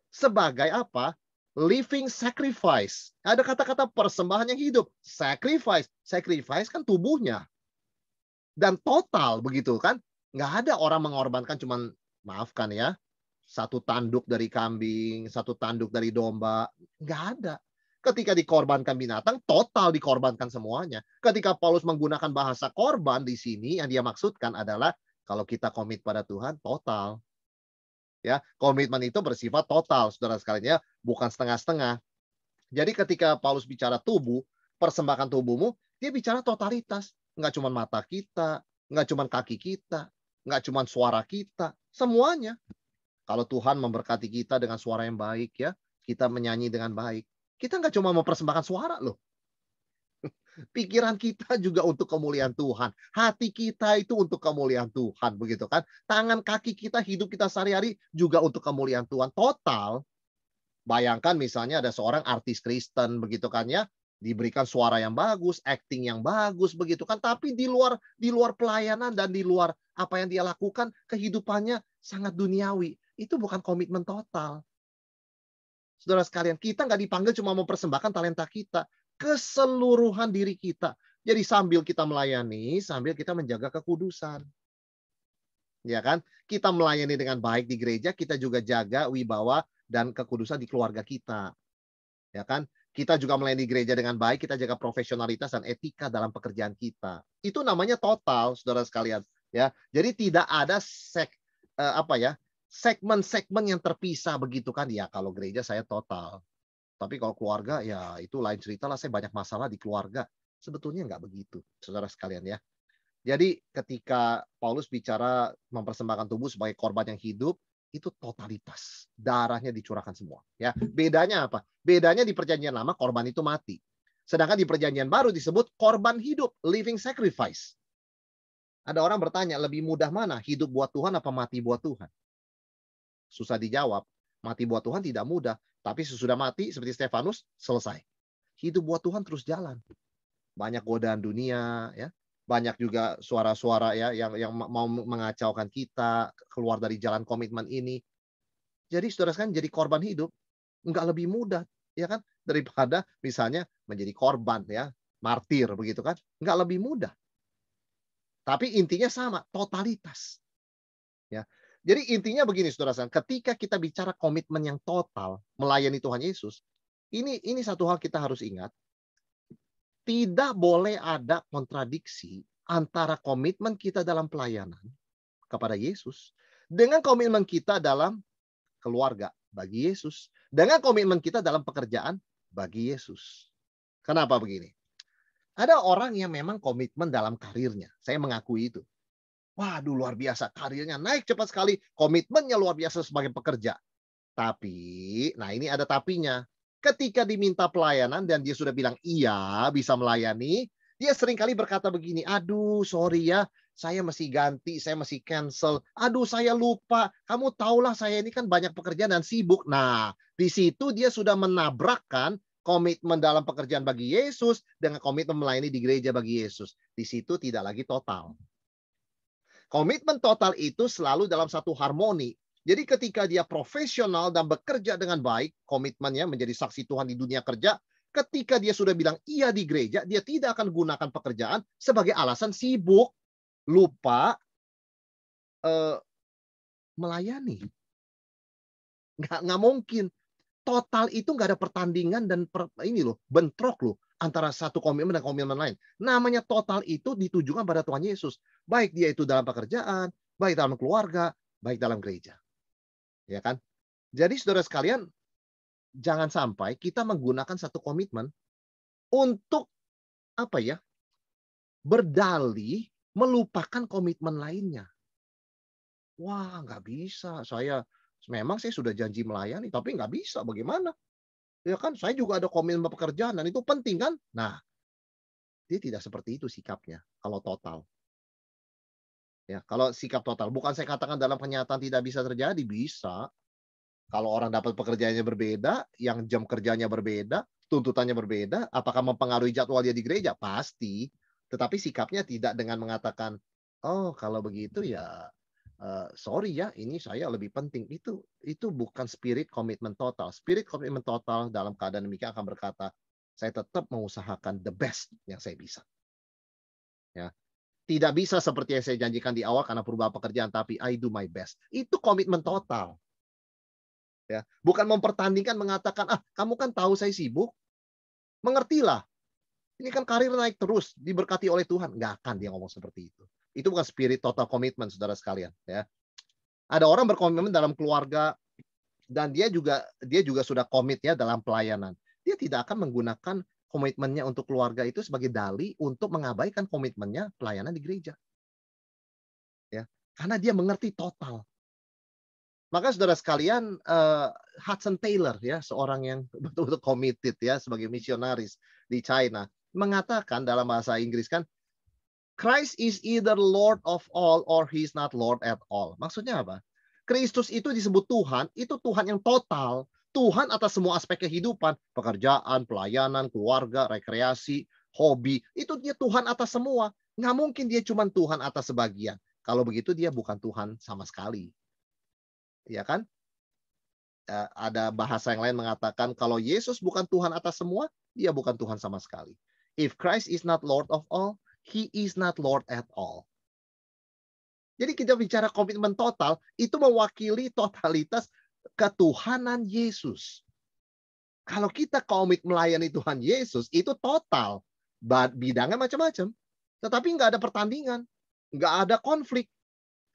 Sebagai apa? Living sacrifice. Ada kata-kata persembahan yang hidup, sacrifice. Sacrifice kan tubuhnya. Dan total begitu kan, nggak ada orang mengorbankan cuman, maafkan ya, satu tanduk dari kambing, satu tanduk dari domba, nggak ada. Ketika dikorbankan binatang, total dikorbankan semuanya. Ketika Paulus menggunakan bahasa korban di sini, yang dia maksudkan adalah kalau kita komit pada Tuhan, total. Ya, komitmen itu bersifat total, saudara sekalian ya, bukan setengah-setengah. Jadi ketika Paulus bicara tubuh, persembahkan tubuhmu, dia bicara totalitas. Nggak cuma mata kita, nggak cuma kaki kita, nggak cuma suara kita, semuanya. Kalau Tuhan memberkati kita dengan suara yang baik ya, kita menyanyi dengan baik. Kita nggak cuma mempersembahkan suara loh. Pikiran kita juga untuk kemuliaan Tuhan. Hati kita itu untuk kemuliaan Tuhan, begitu kan? Tangan kaki kita, hidup kita sehari-hari juga untuk kemuliaan Tuhan. Total. Bayangkan misalnya ada seorang artis Kristen, begitu kan ya, diberikan suara yang bagus, acting yang bagus, begitu kan? Tapi di luar pelayanan dan di luar apa yang dia lakukan, kehidupannya sangat duniawi. Itu bukan komitmen total. Saudara sekalian, kita nggak dipanggil cuma mempersembahkan talenta kita, keseluruhan diri kita. Jadi sambil kita melayani, sambil kita menjaga kekudusan. Ya kan? Kita melayani dengan baik di gereja, kita juga jaga wibawa dan kekudusan di keluarga kita. Ya kan? Kita juga melayani di gereja dengan baik, kita jaga profesionalitas dan etika dalam pekerjaan kita. Itu namanya total, saudara sekalian. Ya, jadi tidak ada segmen-segmen yang terpisah begitu kan? Ya, kalau gereja saya total. Tapi kalau keluarga, ya itu lain cerita lah. Saya banyak masalah di keluarga. Sebetulnya nggak begitu, saudara sekalian ya. Jadi ketika Paulus bicara mempersembahkan tubuh sebagai korban yang hidup, itu totalitas. Darahnya dicurahkan semua. Ya, bedanya apa? Bedanya di perjanjian lama korban itu mati. Sedangkan di perjanjian baru disebut korban hidup, living sacrifice. Ada orang bertanya, lebih mudah mana? Hidup buat Tuhan apa mati buat Tuhan? Susah dijawab. Mati buat Tuhan tidak mudah. Tapi sesudah mati, seperti Stefanus, selesai. Hidup buat Tuhan terus jalan. Banyak godaan dunia, ya. Banyak juga suara-suara ya yang mau mengacaukan kita keluar dari jalan komitmen ini. Jadi saudara sekalian, jadi korban hidup nggak lebih mudah, ya kan, daripada misalnya menjadi korban ya, martir begitu kan, nggak lebih mudah. Tapi intinya sama, totalitas. Ya. Jadi intinya begini saudara sekalian, ketika kita bicara komitmen yang total melayani Tuhan Yesus, ini satu hal kita harus ingat, tidak boleh ada kontradiksi antara komitmen kita dalam pelayanan kepada Yesus dengan komitmen kita dalam keluarga bagi Yesus, dengan komitmen kita dalam pekerjaan bagi Yesus. Kenapa begini? Ada orang yang memang komitmen dalam karirnya. Saya mengakui itu. Waduh, luar biasa. Karirnya naik cepat sekali. Komitmennya luar biasa sebagai pekerja. Tapi, nah ini ada tapinya. Ketika diminta pelayanan dan dia sudah bilang iya bisa melayani, dia seringkali berkata begini, aduh sorry ya, saya mesti ganti, saya mesti cancel. Aduh saya lupa, kamu tahulah saya ini kan banyak pekerjaan dan sibuk. Nah, di situ dia sudah menabrakkan komitmen dalam pekerjaan bagi Yesus dengan komitmen melayani di gereja bagi Yesus. Di situ tidak lagi total. Komitmen total itu selalu dalam satu harmoni. Jadi ketika dia profesional dan bekerja dengan baik, komitmennya menjadi saksi Tuhan di dunia kerja, ketika dia sudah bilang iya di gereja, dia tidak akan gunakan pekerjaan sebagai alasan sibuk, lupa melayani. Nggak mungkin. Total itu nggak ada pertandingan dan bentrok loh antara satu komitmen dan komitmen lain. Namanya total itu ditujukan pada Tuhan Yesus. Baik dia itu dalam pekerjaan, baik dalam keluarga, baik dalam gereja. Ya kan? Jadi saudara sekalian, jangan sampai kita menggunakan satu komitmen untuk berdalih melupakan komitmen lainnya. Wah, nggak bisa. Memang saya sudah janji melayani, tapi nggak bisa. Bagaimana? Ya kan, saya juga ada komitmen pekerjaan dan itu penting kan? Nah, dia tidak seperti itu sikapnya kalau total. Ya, kalau sikap total, bukan saya katakan dalam kenyataan tidak bisa terjadi, bisa. Kalau orang dapat pekerjaannya berbeda, yang jam kerjanya berbeda, tuntutannya berbeda, apakah mempengaruhi jadwal dia di gereja? Pasti. Tetapi sikapnya tidak dengan mengatakan, oh kalau begitu ya sorry ya, ini saya lebih penting. Itu bukan spirit komitmen total. Spirit komitmen total dalam keadaan demikian akan berkata, saya tetap mengusahakan the best yang saya bisa. Ya. Tidak bisa seperti yang saya janjikan di awal karena perubahan pekerjaan, tapi I do my best. Itu komitmen total. Ya, bukan mempertandingkan mengatakan, kamu kan tahu saya sibuk, mengertilah. Ini kan karir naik terus, diberkati oleh Tuhan. Nggak akan dia ngomong seperti itu. Itu bukan spirit total komitmen, saudara sekalian. Ya. Ada orang berkomitmen dalam keluarga, dan dia juga sudah komit ya dalam pelayanan. Dia tidak akan menggunakan komitmennya untuk keluarga itu sebagai dalih untuk mengabaikan komitmennya pelayanan di gereja. Ya, karena dia mengerti total. Maka saudara sekalian, Hudson Taylor ya, seorang yang betul-betul committed ya sebagai misionaris di China, mengatakan dalam bahasa Inggris kan, Christ is either Lord of all or he is not Lord at all. Maksudnya apa? Kristus itu disebut Tuhan, itu Tuhan yang total. Tuhan atas semua aspek kehidupan, pekerjaan, pelayanan, keluarga, rekreasi, hobi, itu dia Tuhan atas semua. Nggak mungkin dia cuma Tuhan atas sebagian. Kalau begitu dia bukan Tuhan sama sekali. Ya kan? Ada bahasa yang lain mengatakan kalau Yesus bukan Tuhan atas semua, dia bukan Tuhan sama sekali. If Christ is not Lord of all, he is not Lord at all. Jadi kita bicara komitmen total, itu mewakili totalitas ketuhanan Yesus. Kalau kita komit melayani Tuhan Yesus, itu total. Bidangnya macam-macam. Tetapi nggak ada pertandingan. Nggak ada konflik.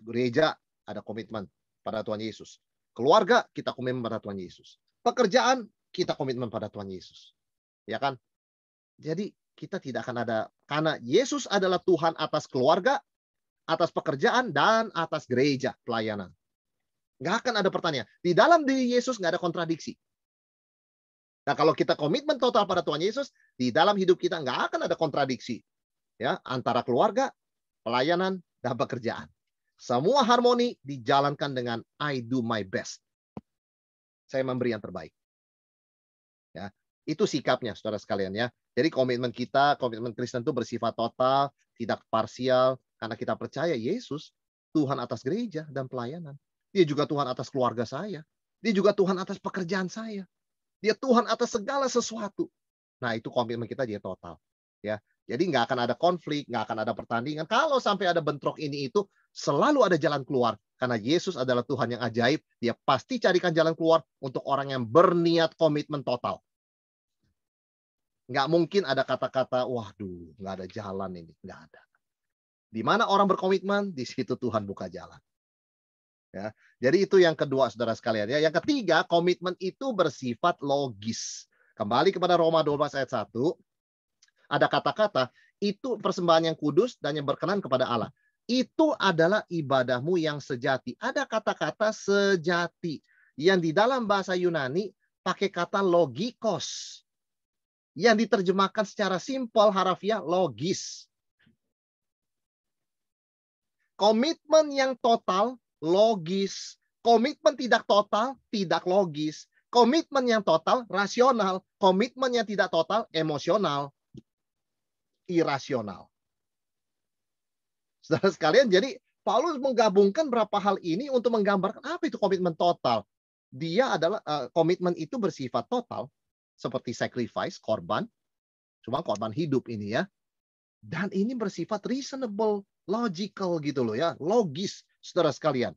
Gereja ada komitmen pada Tuhan Yesus. Keluarga, kita komitmen pada Tuhan Yesus. Pekerjaan, kita komitmen pada Tuhan Yesus. Ya kan? Jadi kita tidak akan ada, karena Yesus adalah Tuhan atas keluarga, atas pekerjaan, dan atas gereja pelayanan. Nggak akan ada pertanyaan. Di dalam diri Yesus nggak ada kontradiksi. Nah, kalau kita komitmen total pada Tuhan Yesus, di dalam hidup kita nggak akan ada kontradiksi. Ya, antara keluarga, pelayanan, dan pekerjaan. Semua harmoni dijalankan dengan I do my best. Saya memberi yang terbaik. Ya, itu sikapnya, saudara sekalian ya. Jadi komitmen kita, komitmen Kristen itu bersifat total, tidak parsial, karena kita percaya Yesus Tuhan atas gereja dan pelayanan. Dia juga Tuhan atas keluarga saya. Dia juga Tuhan atas pekerjaan saya. Dia Tuhan atas segala sesuatu. Nah, itu komitmen kita dia total. Ya, jadi nggak akan ada konflik, nggak akan ada pertandingan. Kalau sampai ada bentrok ini itu, selalu ada jalan keluar. Karena Yesus adalah Tuhan yang ajaib. Dia pasti carikan jalan keluar untuk orang yang berniat komitmen total. Nggak mungkin ada kata-kata, waduh, nggak ada jalan ini. Nggak ada. Di mana orang berkomitmen, di situ Tuhan buka jalan. Ya, jadi itu yang kedua, saudara sekalian. Ya, yang ketiga, komitmen itu bersifat logis. Kembali kepada Roma 12 ayat 1, ada kata-kata, itu persembahan yang kudus dan yang berkenan kepada Allah. Itu adalah ibadahmu yang sejati. Ada kata-kata sejati. Yang di dalam bahasa Yunani pakai kata logikos. Yang diterjemahkan secara simpel harafiah logis. Komitmen yang total, logis. Komitmen tidak total, tidak logis. Komitmen yang total, rasional. Komitmen yang tidak total, emosional. Irasional. Saudara sekalian, jadi Paulus menggabungkan berapa hal ini untuk menggambarkan apa itu komitmen total. Dia adalah komitmen itu bersifat total, seperti sacrifice, korban. Cuma korban hidup ini ya. Dan ini bersifat reasonable, logical gitu loh ya, logis, saudara sekalian.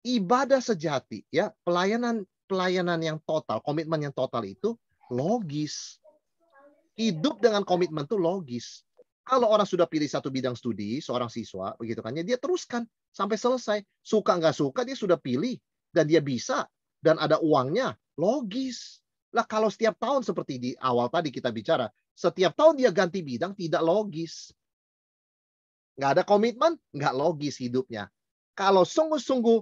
Ibadah sejati ya, pelayanan yang total, komitmen yang total itu logis. Hidup dengan komitmen itu logis. Kalau orang sudah pilih satu bidang studi, seorang siswa, begitu kan, ya dia teruskan sampai selesai. Suka nggak suka dia sudah pilih dan dia bisa dan ada uangnya, logis. Lah kalau setiap tahun seperti di awal tadi kita bicara, setiap tahun dia ganti bidang tidak logis. Nggak ada komitmen, nggak logis hidupnya. Kalau sungguh-sungguh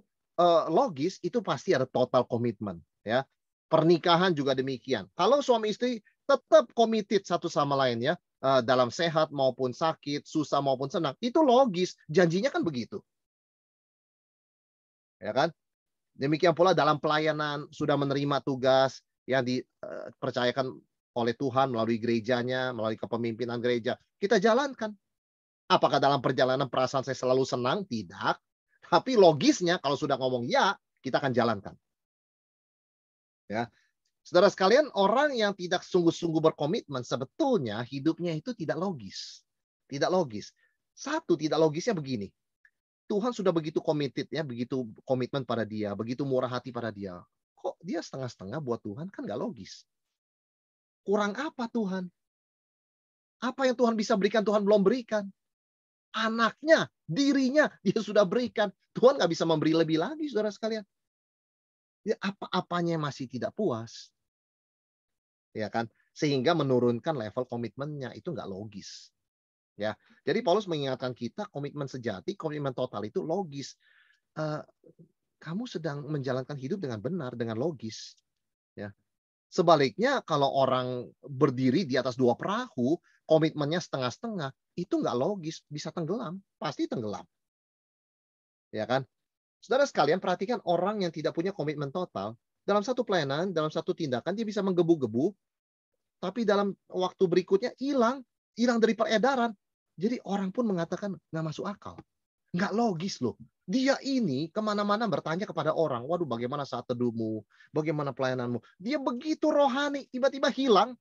logis, itu pasti ada total komitmen. Ya. Pernikahan juga demikian. Kalau suami istri tetap committed satu sama lain ya, dalam sehat maupun sakit, susah maupun senang, itu logis. Janjinya kan begitu. Ya kan? Demikian pula dalam pelayanan, sudah menerima tugas yang dipercayakan oleh Tuhan melalui gerejanya, melalui kepemimpinan gereja. Kita jalankan. Apakah dalam perjalanan perasaan saya selalu senang? Tidak. Tapi logisnya kalau sudah ngomong ya, kita akan jalankan. Ya. Saudara sekalian, orang yang tidak sungguh-sungguh berkomitmen sebetulnya hidupnya itu tidak logis. Tidak logis. Satu, tidak logisnya begini. Tuhan sudah begitu committed ya, begitu komitmen pada dia, begitu murah hati pada dia. Kok dia setengah-setengah buat Tuhan? Kan nggak logis. Kurang apa Tuhan? Apa yang Tuhan bisa berikan, Tuhan belum berikan. Anaknya, dirinya, dia sudah berikan. Tuhan nggak bisa memberi lebih lagi, saudara sekalian. Ya, apa-apanya masih tidak puas. Ya kan? Sehingga menurunkan level komitmennya. Itu nggak logis. Ya, jadi Paulus mengingatkan kita komitmen sejati, komitmen total itu logis. Kamu sedang menjalankan hidup dengan benar, dengan logis. Ya. Sebaliknya kalau orang berdiri di atas dua perahu, komitmennya setengah-setengah, itu nggak logis, bisa tenggelam, pasti tenggelam. Ya kan? Saudara sekalian, perhatikan orang yang tidak punya komitmen total, dalam satu pelayanan, dalam satu tindakan, dia bisa menggebu-gebu, tapi dalam waktu berikutnya hilang dari peredaran. Jadi orang pun mengatakan nggak masuk akal. Nggak logis loh. Dia ini kemana-mana bertanya kepada orang. Waduh, bagaimana saat teduhmu? Bagaimana pelayananmu? Dia begitu rohani, tiba-tiba hilang.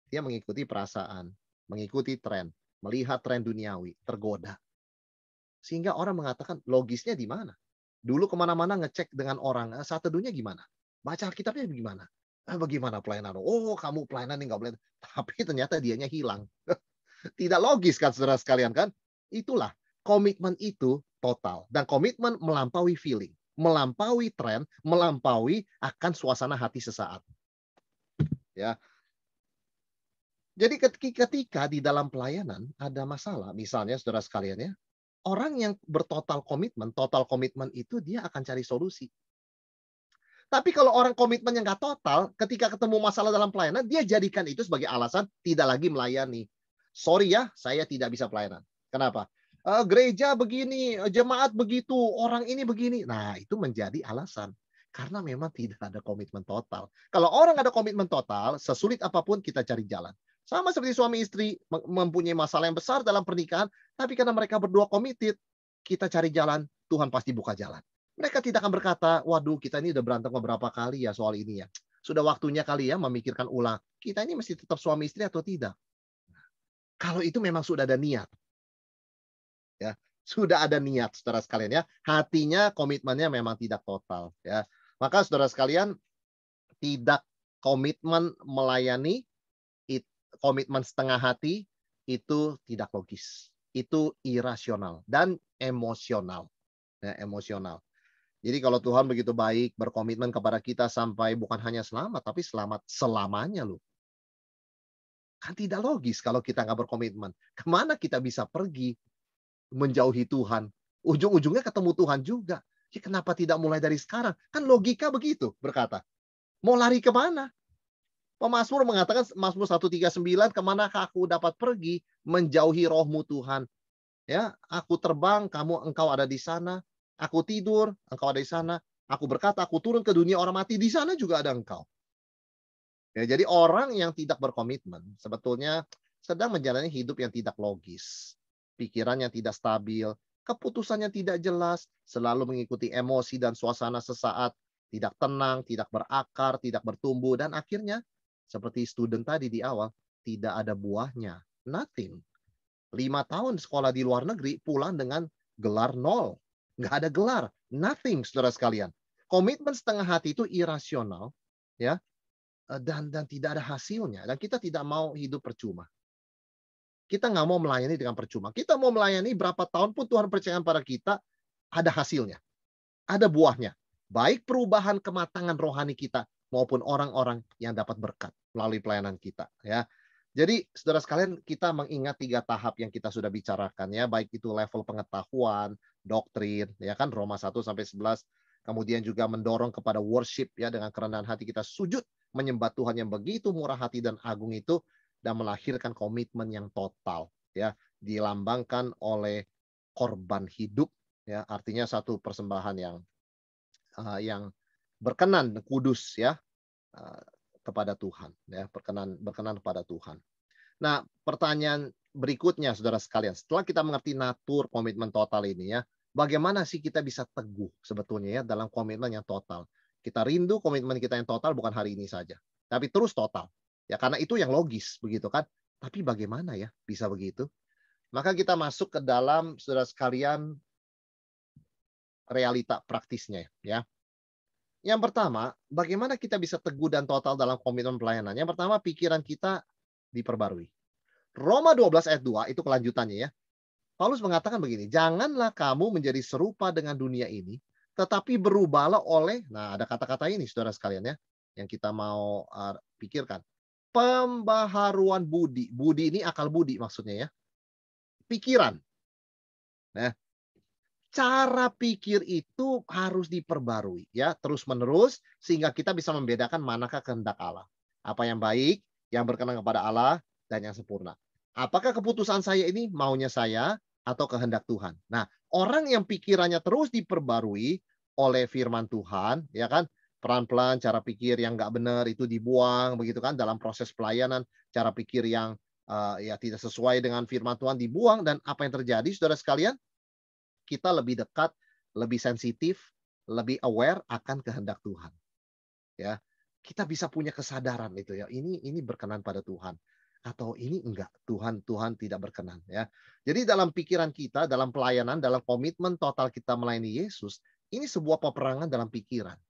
Dia mengikuti perasaan, mengikuti tren, melihat tren duniawi, tergoda. Sehingga orang mengatakan logisnya di mana? Dulu kemana-mana ngecek dengan orang, saat teduhnya gimana? Baca Alkitabnya gimana? Bagaimana pelayanan? Oh, kamu pelayanan nggak boleh. Tapi ternyata dianya hilang. Tidak logis kan saudara sekalian kan? Itulah komitmen itu total. Dan komitmen melampaui feeling. Melampaui tren, melampaui akan suasana hati sesaat. Ya. Jadi ketika di dalam pelayanan ada masalah, misalnya saudara sekalian ya, orang yang bertotal komitmen, total komitmen itu dia akan cari solusi. Tapi kalau orang komitmennya nggak total, ketika ketemu masalah dalam pelayanan, dia jadikan itu sebagai alasan tidak lagi melayani. sorry ya, saya tidak bisa pelayanan. Kenapa? Gereja begini, jemaat begitu, orang ini begini. Nah, itu menjadi alasan. Karena memang tidak ada komitmen total. Kalau orang ada komitmen total, sesulit apapun kita cari jalan. Sama seperti suami istri mempunyai masalah yang besar dalam pernikahan, tapi karena mereka berdua komited, kita cari jalan, Tuhan pasti buka jalan. Mereka tidak akan berkata, waduh kita ini udah berantem beberapa kali ya soal ini ya. Sudah waktunya kali ya memikirkan ulang, kita ini mesti tetap suami istri atau tidak. Kalau itu memang sudah ada niat. Ya, sudah ada niat saudara sekalian ya. Hatinya komitmennya memang tidak total ya. Maka saudara sekalian tidak komitmen melayani, komitmen setengah hati itu tidak logis. Itu irasional dan emosional. Ya, emosional. Jadi kalau Tuhan begitu baik berkomitmen kepada kita sampai bukan hanya selamat tapi selamat selamanya loh. Kan tidak logis kalau kita nggak berkomitmen. Kemana kita bisa pergi menjauhi Tuhan? Ujung-ujungnya ketemu Tuhan juga. Ya, kenapa tidak mulai dari sekarang? Kan logika begitu berkata. Mau lari kemana? Pemazmur mengatakan, Mazmur 139, kemanakah aku dapat pergi menjauhi rohmu Tuhan? Ya, aku terbang, engkau ada di sana. Aku tidur, engkau ada di sana. Aku berkata, aku turun ke dunia orang mati, di sana juga ada engkau. Ya, jadi orang yang tidak berkomitmen sebetulnya sedang menjalani hidup yang tidak logis. Pikiran yang tidak stabil, keputusannya tidak jelas, selalu mengikuti emosi dan suasana sesaat, tidak tenang, tidak berakar, tidak bertumbuh, dan akhirnya seperti student tadi di awal, tidak ada buahnya. Nothing. 5 tahun sekolah di luar negeri, pulang dengan gelar 0. Nggak ada gelar. Nothing, saudara sekalian. Komitmen setengah hati itu irasional, ya, dan tidak ada hasilnya. Dan kita tidak mau hidup percuma. Kita nggak mau melayani dengan percuma. Kita mau melayani berapa tahun pun Tuhan percayakan pada kita, ada hasilnya. Ada buahnya. Baik perubahan kematangan rohani kita, maupun orang-orang yang dapat berkat melalui pelayanan kita. Ya. Jadi, saudara sekalian, kita mengingat 3 tahap yang kita sudah bicarakan. Ya, baik itu level pengetahuan, doktrin, ya kan, Roma 1-11. Kemudian juga mendorong kepada worship, ya, dengan kerendahan hati kita sujud, menyembah Tuhan yang begitu murah hati dan agung itu, dan melahirkan komitmen yang total, ya, dilambangkan oleh korban hidup, ya, artinya satu persembahan yang berkenan, kudus, ya, kepada Tuhan, ya, berkenan kepada Tuhan. Nah, pertanyaan berikutnya, saudara sekalian, setelah kita mengerti natur komitmen total ini, ya, bagaimana sih kita bisa teguh sebetulnya ya dalam komitmen yang total? Kita rindu komitmen kita yang total bukan hari ini saja, tapi terus total. Ya, karena itu yang logis, begitu kan? Tapi bagaimana ya bisa begitu? Maka kita masuk ke dalam, saudara sekalian, realita praktisnya, ya. Yang pertama, bagaimana kita bisa teguh dan total dalam komitmen pelayanan? Yang pertama, pikiran kita diperbarui. Roma 12 ayat 2 itu kelanjutannya ya. Paulus mengatakan begini, janganlah kamu menjadi serupa dengan dunia ini, tetapi berubahlah oleh, nah ada kata-kata ini saudara sekalian ya, yang kita mau pikirkan. Pembaharuan budi. Budi ini akal budi maksudnya ya. Pikiran. Nah, cara pikir itu harus diperbarui ya, terus-menerus sehingga kita bisa membedakan manakah kehendak Allah. Apa yang baik, yang berkenan kepada Allah, dan yang sempurna. Apakah keputusan saya ini maunya saya atau kehendak Tuhan? Nah, orang yang pikirannya terus diperbarui oleh firman Tuhan, ya kan, pelan-pelan cara pikir yang nggak benar itu dibuang, begitu kan, dalam proses pelayanan, cara pikir yang ya tidak sesuai dengan firman Tuhan dibuang, dan apa yang terjadi, saudara sekalian? Kita lebih dekat, lebih sensitif, lebih aware akan kehendak Tuhan. Ya, kita bisa punya kesadaran itu ya. Ini berkenan pada Tuhan atau ini enggak, Tuhan tidak berkenan ya. Jadi dalam pikiran kita, dalam pelayanan, dalam komitmen total kita melayani Yesus, ini sebuah peperangan dalam pikiran.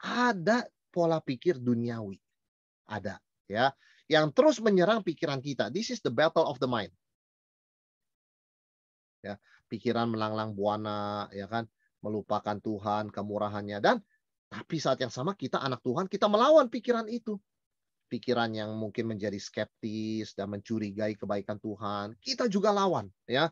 Ada pola pikir duniawi. Ada ya, yang terus menyerang pikiran kita. This is the battle of the mind. Ya, pikiran melanglang buana, ya kan, melupakan Tuhan, kemurahannya, dan tapi saat yang sama kita anak Tuhan, kita melawan pikiran itu. Pikiran yang mungkin menjadi skeptis dan mencurigai kebaikan Tuhan, kita juga lawan, ya.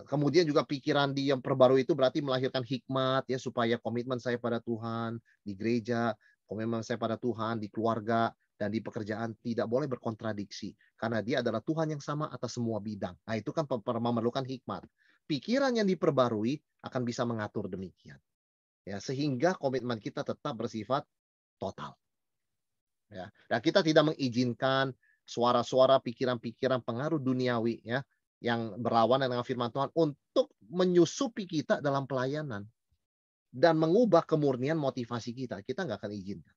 Kemudian juga pikiran yang perbarui itu berarti melahirkan hikmat, ya, supaya komitmen saya pada Tuhan di gereja, komitmen saya pada Tuhan di keluarga, dan di pekerjaan tidak boleh berkontradiksi karena dia adalah Tuhan yang sama atas semua bidang. Nah, itu kan memerlukan hikmat. Pikiran yang diperbarui akan bisa mengatur demikian. Ya, sehingga komitmen kita tetap bersifat total. Ya. Dan kita tidak mengizinkan suara-suara, pikiran-pikiran pengaruh duniawi ya yang berlawanan dengan firman Tuhan untuk menyusupi kita dalam pelayanan dan mengubah kemurnian motivasi kita. Kita nggak akan izinkan.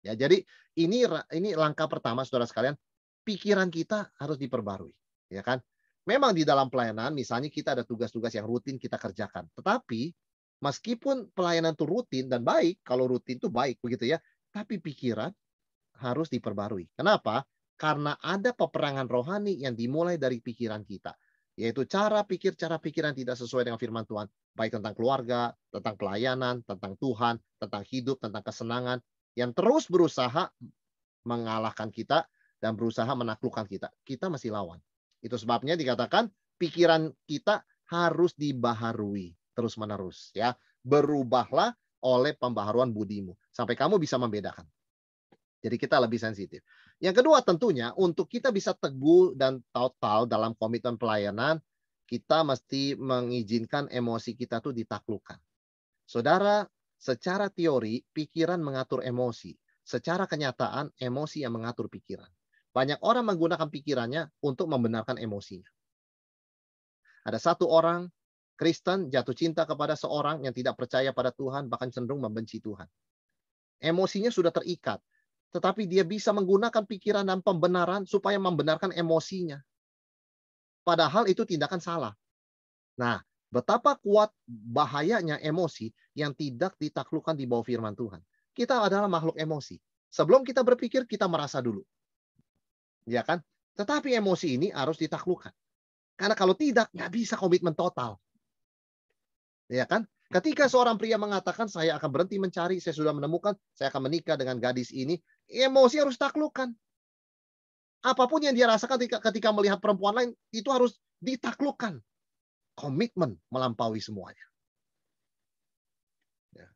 Ya, jadi ini langkah pertama saudara sekalian, pikiran kita harus diperbarui, ya kan? Memang di dalam pelayanan misalnya kita ada tugas-tugas yang rutin kita kerjakan. Tetapi meskipun pelayanan itu rutin dan baik, kalau rutin itu baik begitu ya, tapi pikiran harus diperbarui. Kenapa? Karena ada peperangan rohani yang dimulai dari pikiran kita. Yaitu cara pikir yang tidak sesuai dengan firman Tuhan. Baik tentang keluarga, tentang pelayanan, tentang Tuhan, tentang hidup, tentang kesenangan. Yang terus berusaha mengalahkan kita dan berusaha menaklukkan kita. Kita masih lawan. Itu sebabnya dikatakan pikiran kita harus dibaharui terus-menerus. Ya, berubahlah oleh pembaharuan budimu. Sampai kamu bisa membedakan. Jadi kita lebih sensitif. Yang kedua tentunya untuk kita bisa teguh dan total dalam komitmen pelayanan, kita mesti mengizinkan emosi kita tuh ditaklukkan. Saudara, secara teori pikiran mengatur emosi. Secara kenyataan emosi yang mengatur pikiran. Banyak orang menggunakan pikirannya untuk membenarkan emosinya. Ada satu orang Kristen jatuh cinta kepada seorang yang tidak percaya pada Tuhan, bahkan cenderung membenci Tuhan. Emosinya sudah terikat. Tetapi dia bisa menggunakan pikiran dan pembenaran supaya membenarkan emosinya. Padahal itu tindakan salah. Nah, betapa kuat bahayanya emosi yang tidak ditaklukkan di bawah firman Tuhan. Kita adalah makhluk emosi. Sebelum kita berpikir, kita merasa dulu. Ya kan? Tetapi emosi ini harus ditaklukkan. Karena kalau tidak, nggak bisa komitmen total. Ya kan? Ketika seorang pria mengatakan, saya akan berhenti mencari, saya sudah menemukan, saya akan menikah dengan gadis ini, emosi harus taklukkan. Apapun yang dia rasakan ketika melihat perempuan lain, itu harus ditaklukkan. Komitmen melampaui semuanya. Ya.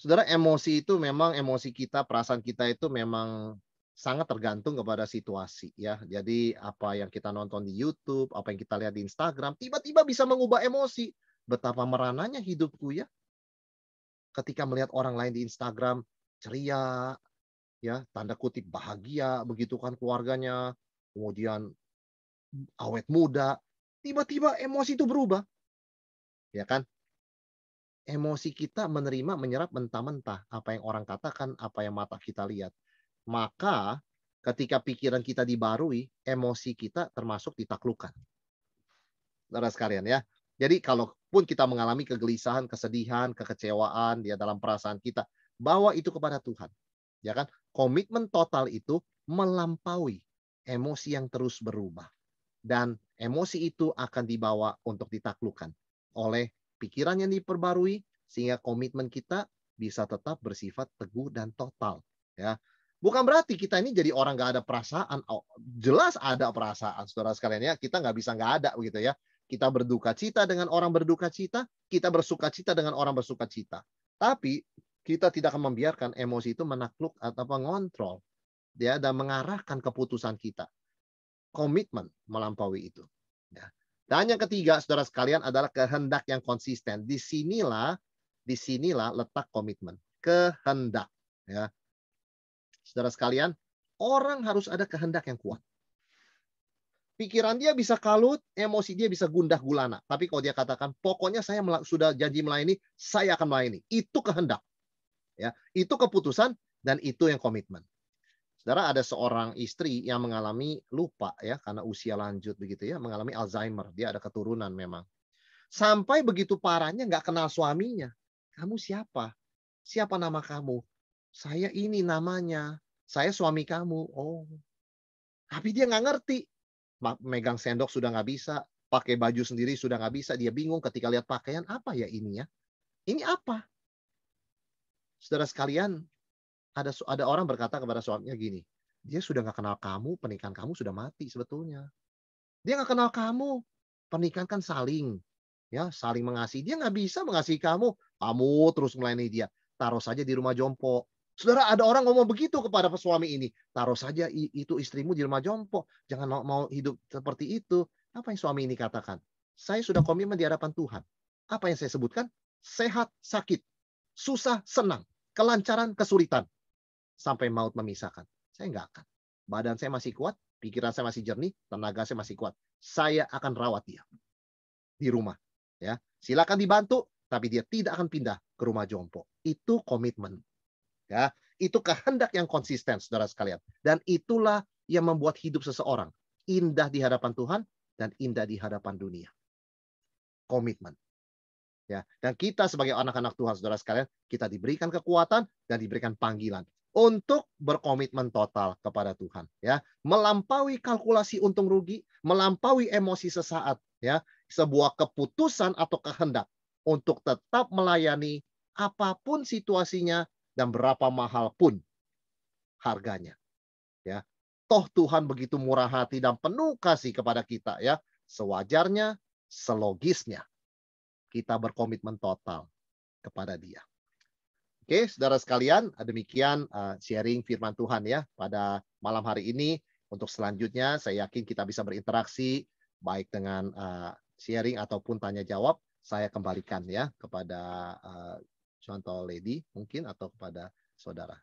Saudara, emosi itu memang emosi kita, perasaan kita itu memang sangat tergantung kepada situasi. Ya, jadi apa yang kita nonton di YouTube, apa yang kita lihat di Instagram, tiba-tiba bisa mengubah emosi. Betapa merananya hidupku ya. Ketika melihat orang lain di Instagram ceria, ya tanda kutip bahagia, begitu kan keluarganya, kemudian awet muda, tiba-tiba emosi itu berubah, ya kan? Emosi kita menerima, menyerap mentah-mentah apa yang orang katakan, apa yang mata kita lihat. Maka ketika pikiran kita dibarui, emosi kita termasuk ditaklukkan. Saudara sekalian ya. Jadi kalaupun kita mengalami kegelisahan, kesedihan, kekecewaan dia dalam perasaan kita, bawa itu kepada Tuhan. Ya kan? Komitmen total itu melampaui emosi yang terus berubah. Dan emosi itu akan dibawa untuk ditaklukkan oleh pikiran yang diperbarui sehingga komitmen kita bisa tetap bersifat teguh dan total. Ya, bukan berarti kita ini jadi orang nggak ada perasaan. Oh, jelas ada perasaan, saudara sekalian ya. Kita nggak bisa nggak ada begitu ya. Kita berduka cita dengan orang berduka cita, kita bersuka cita dengan orang bersuka cita. Tapi kita tidak akan membiarkan emosi itu menakluk atau mengontrol ya dan mengarahkan keputusan kita. Komitmen melampaui itu. Ya. Dan yang ketiga, saudara sekalian, adalah kehendak yang konsisten. Disinilah letak komitmen. Kehendak. Ya. Saudara sekalian, orang harus ada kehendak yang kuat. Pikiran dia bisa kalut, emosi dia bisa gundah gulana. Tapi kalau dia katakan, pokoknya saya sudah janji melayani, saya akan melayani. Itu kehendak. Ya, itu keputusan dan itu yang komitmen. Saudara, ada seorang istri yang mengalami lupa ya karena usia lanjut begitu ya, mengalami Alzheimer. Dia ada keturunan memang. Sampai begitu parahnya nggak kenal suaminya. Kamu siapa? Siapa nama kamu? Saya ini namanya. Saya suami kamu. Oh. Tapi dia nggak ngerti. Megang sendok sudah nggak bisa. Pakai baju sendiri sudah nggak bisa. Dia bingung ketika lihat pakaian. Apa ya ini ya? Ini apa? Saudara sekalian, ada orang berkata kepada suaminya gini, dia sudah nggak kenal kamu, pernikahan kamu sudah mati sebetulnya. Dia nggak kenal kamu, pernikahan kan saling, ya saling mengasihi. Dia nggak bisa mengasihi kamu, kamu terus melayani dia. Taruh saja di rumah jompo. Saudara, ada orang ngomong begitu kepada suami ini, "Taruh saja itu istrimu di rumah jompo, jangan mau hidup seperti itu." Apa yang suami ini katakan? "Saya sudah komitmen di hadapan Tuhan." Apa yang saya sebutkan? Sehat, sakit, susah, senang, kelancaran, kesulitan, sampai maut memisahkan. Saya nggak akan. Badan saya masih kuat, pikiran saya masih jernih, tenaga saya masih kuat. Saya akan rawat dia di rumah. Ya, silakan dibantu, tapi dia tidak akan pindah ke rumah jompo. Itu komitmen. Ya, itu kehendak yang konsisten, saudara sekalian. Dan itulah yang membuat hidup seseorang indah di hadapan Tuhan dan indah di hadapan dunia. Komitmen. Ya, dan kita sebagai anak-anak Tuhan, saudara sekalian, kita diberikan kekuatan dan diberikan panggilan untuk berkomitmen total kepada Tuhan. Ya, melampaui kalkulasi untung rugi, melampaui emosi sesaat. Ya, sebuah keputusan atau kehendak untuk tetap melayani apapun situasinya dan berapa mahal pun harganya. Ya, toh Tuhan begitu murah hati dan penuh kasih kepada kita. Ya, sewajarnya, selogisnya kita berkomitmen total kepada Dia. Oke, saudara sekalian, demikian sharing firman Tuhan ya pada malam hari ini. Untuk selanjutnya, saya yakin kita bisa berinteraksi baik dengan sharing ataupun tanya jawab. Saya kembalikan ya kepada contoh Lady mungkin atau kepada saudara.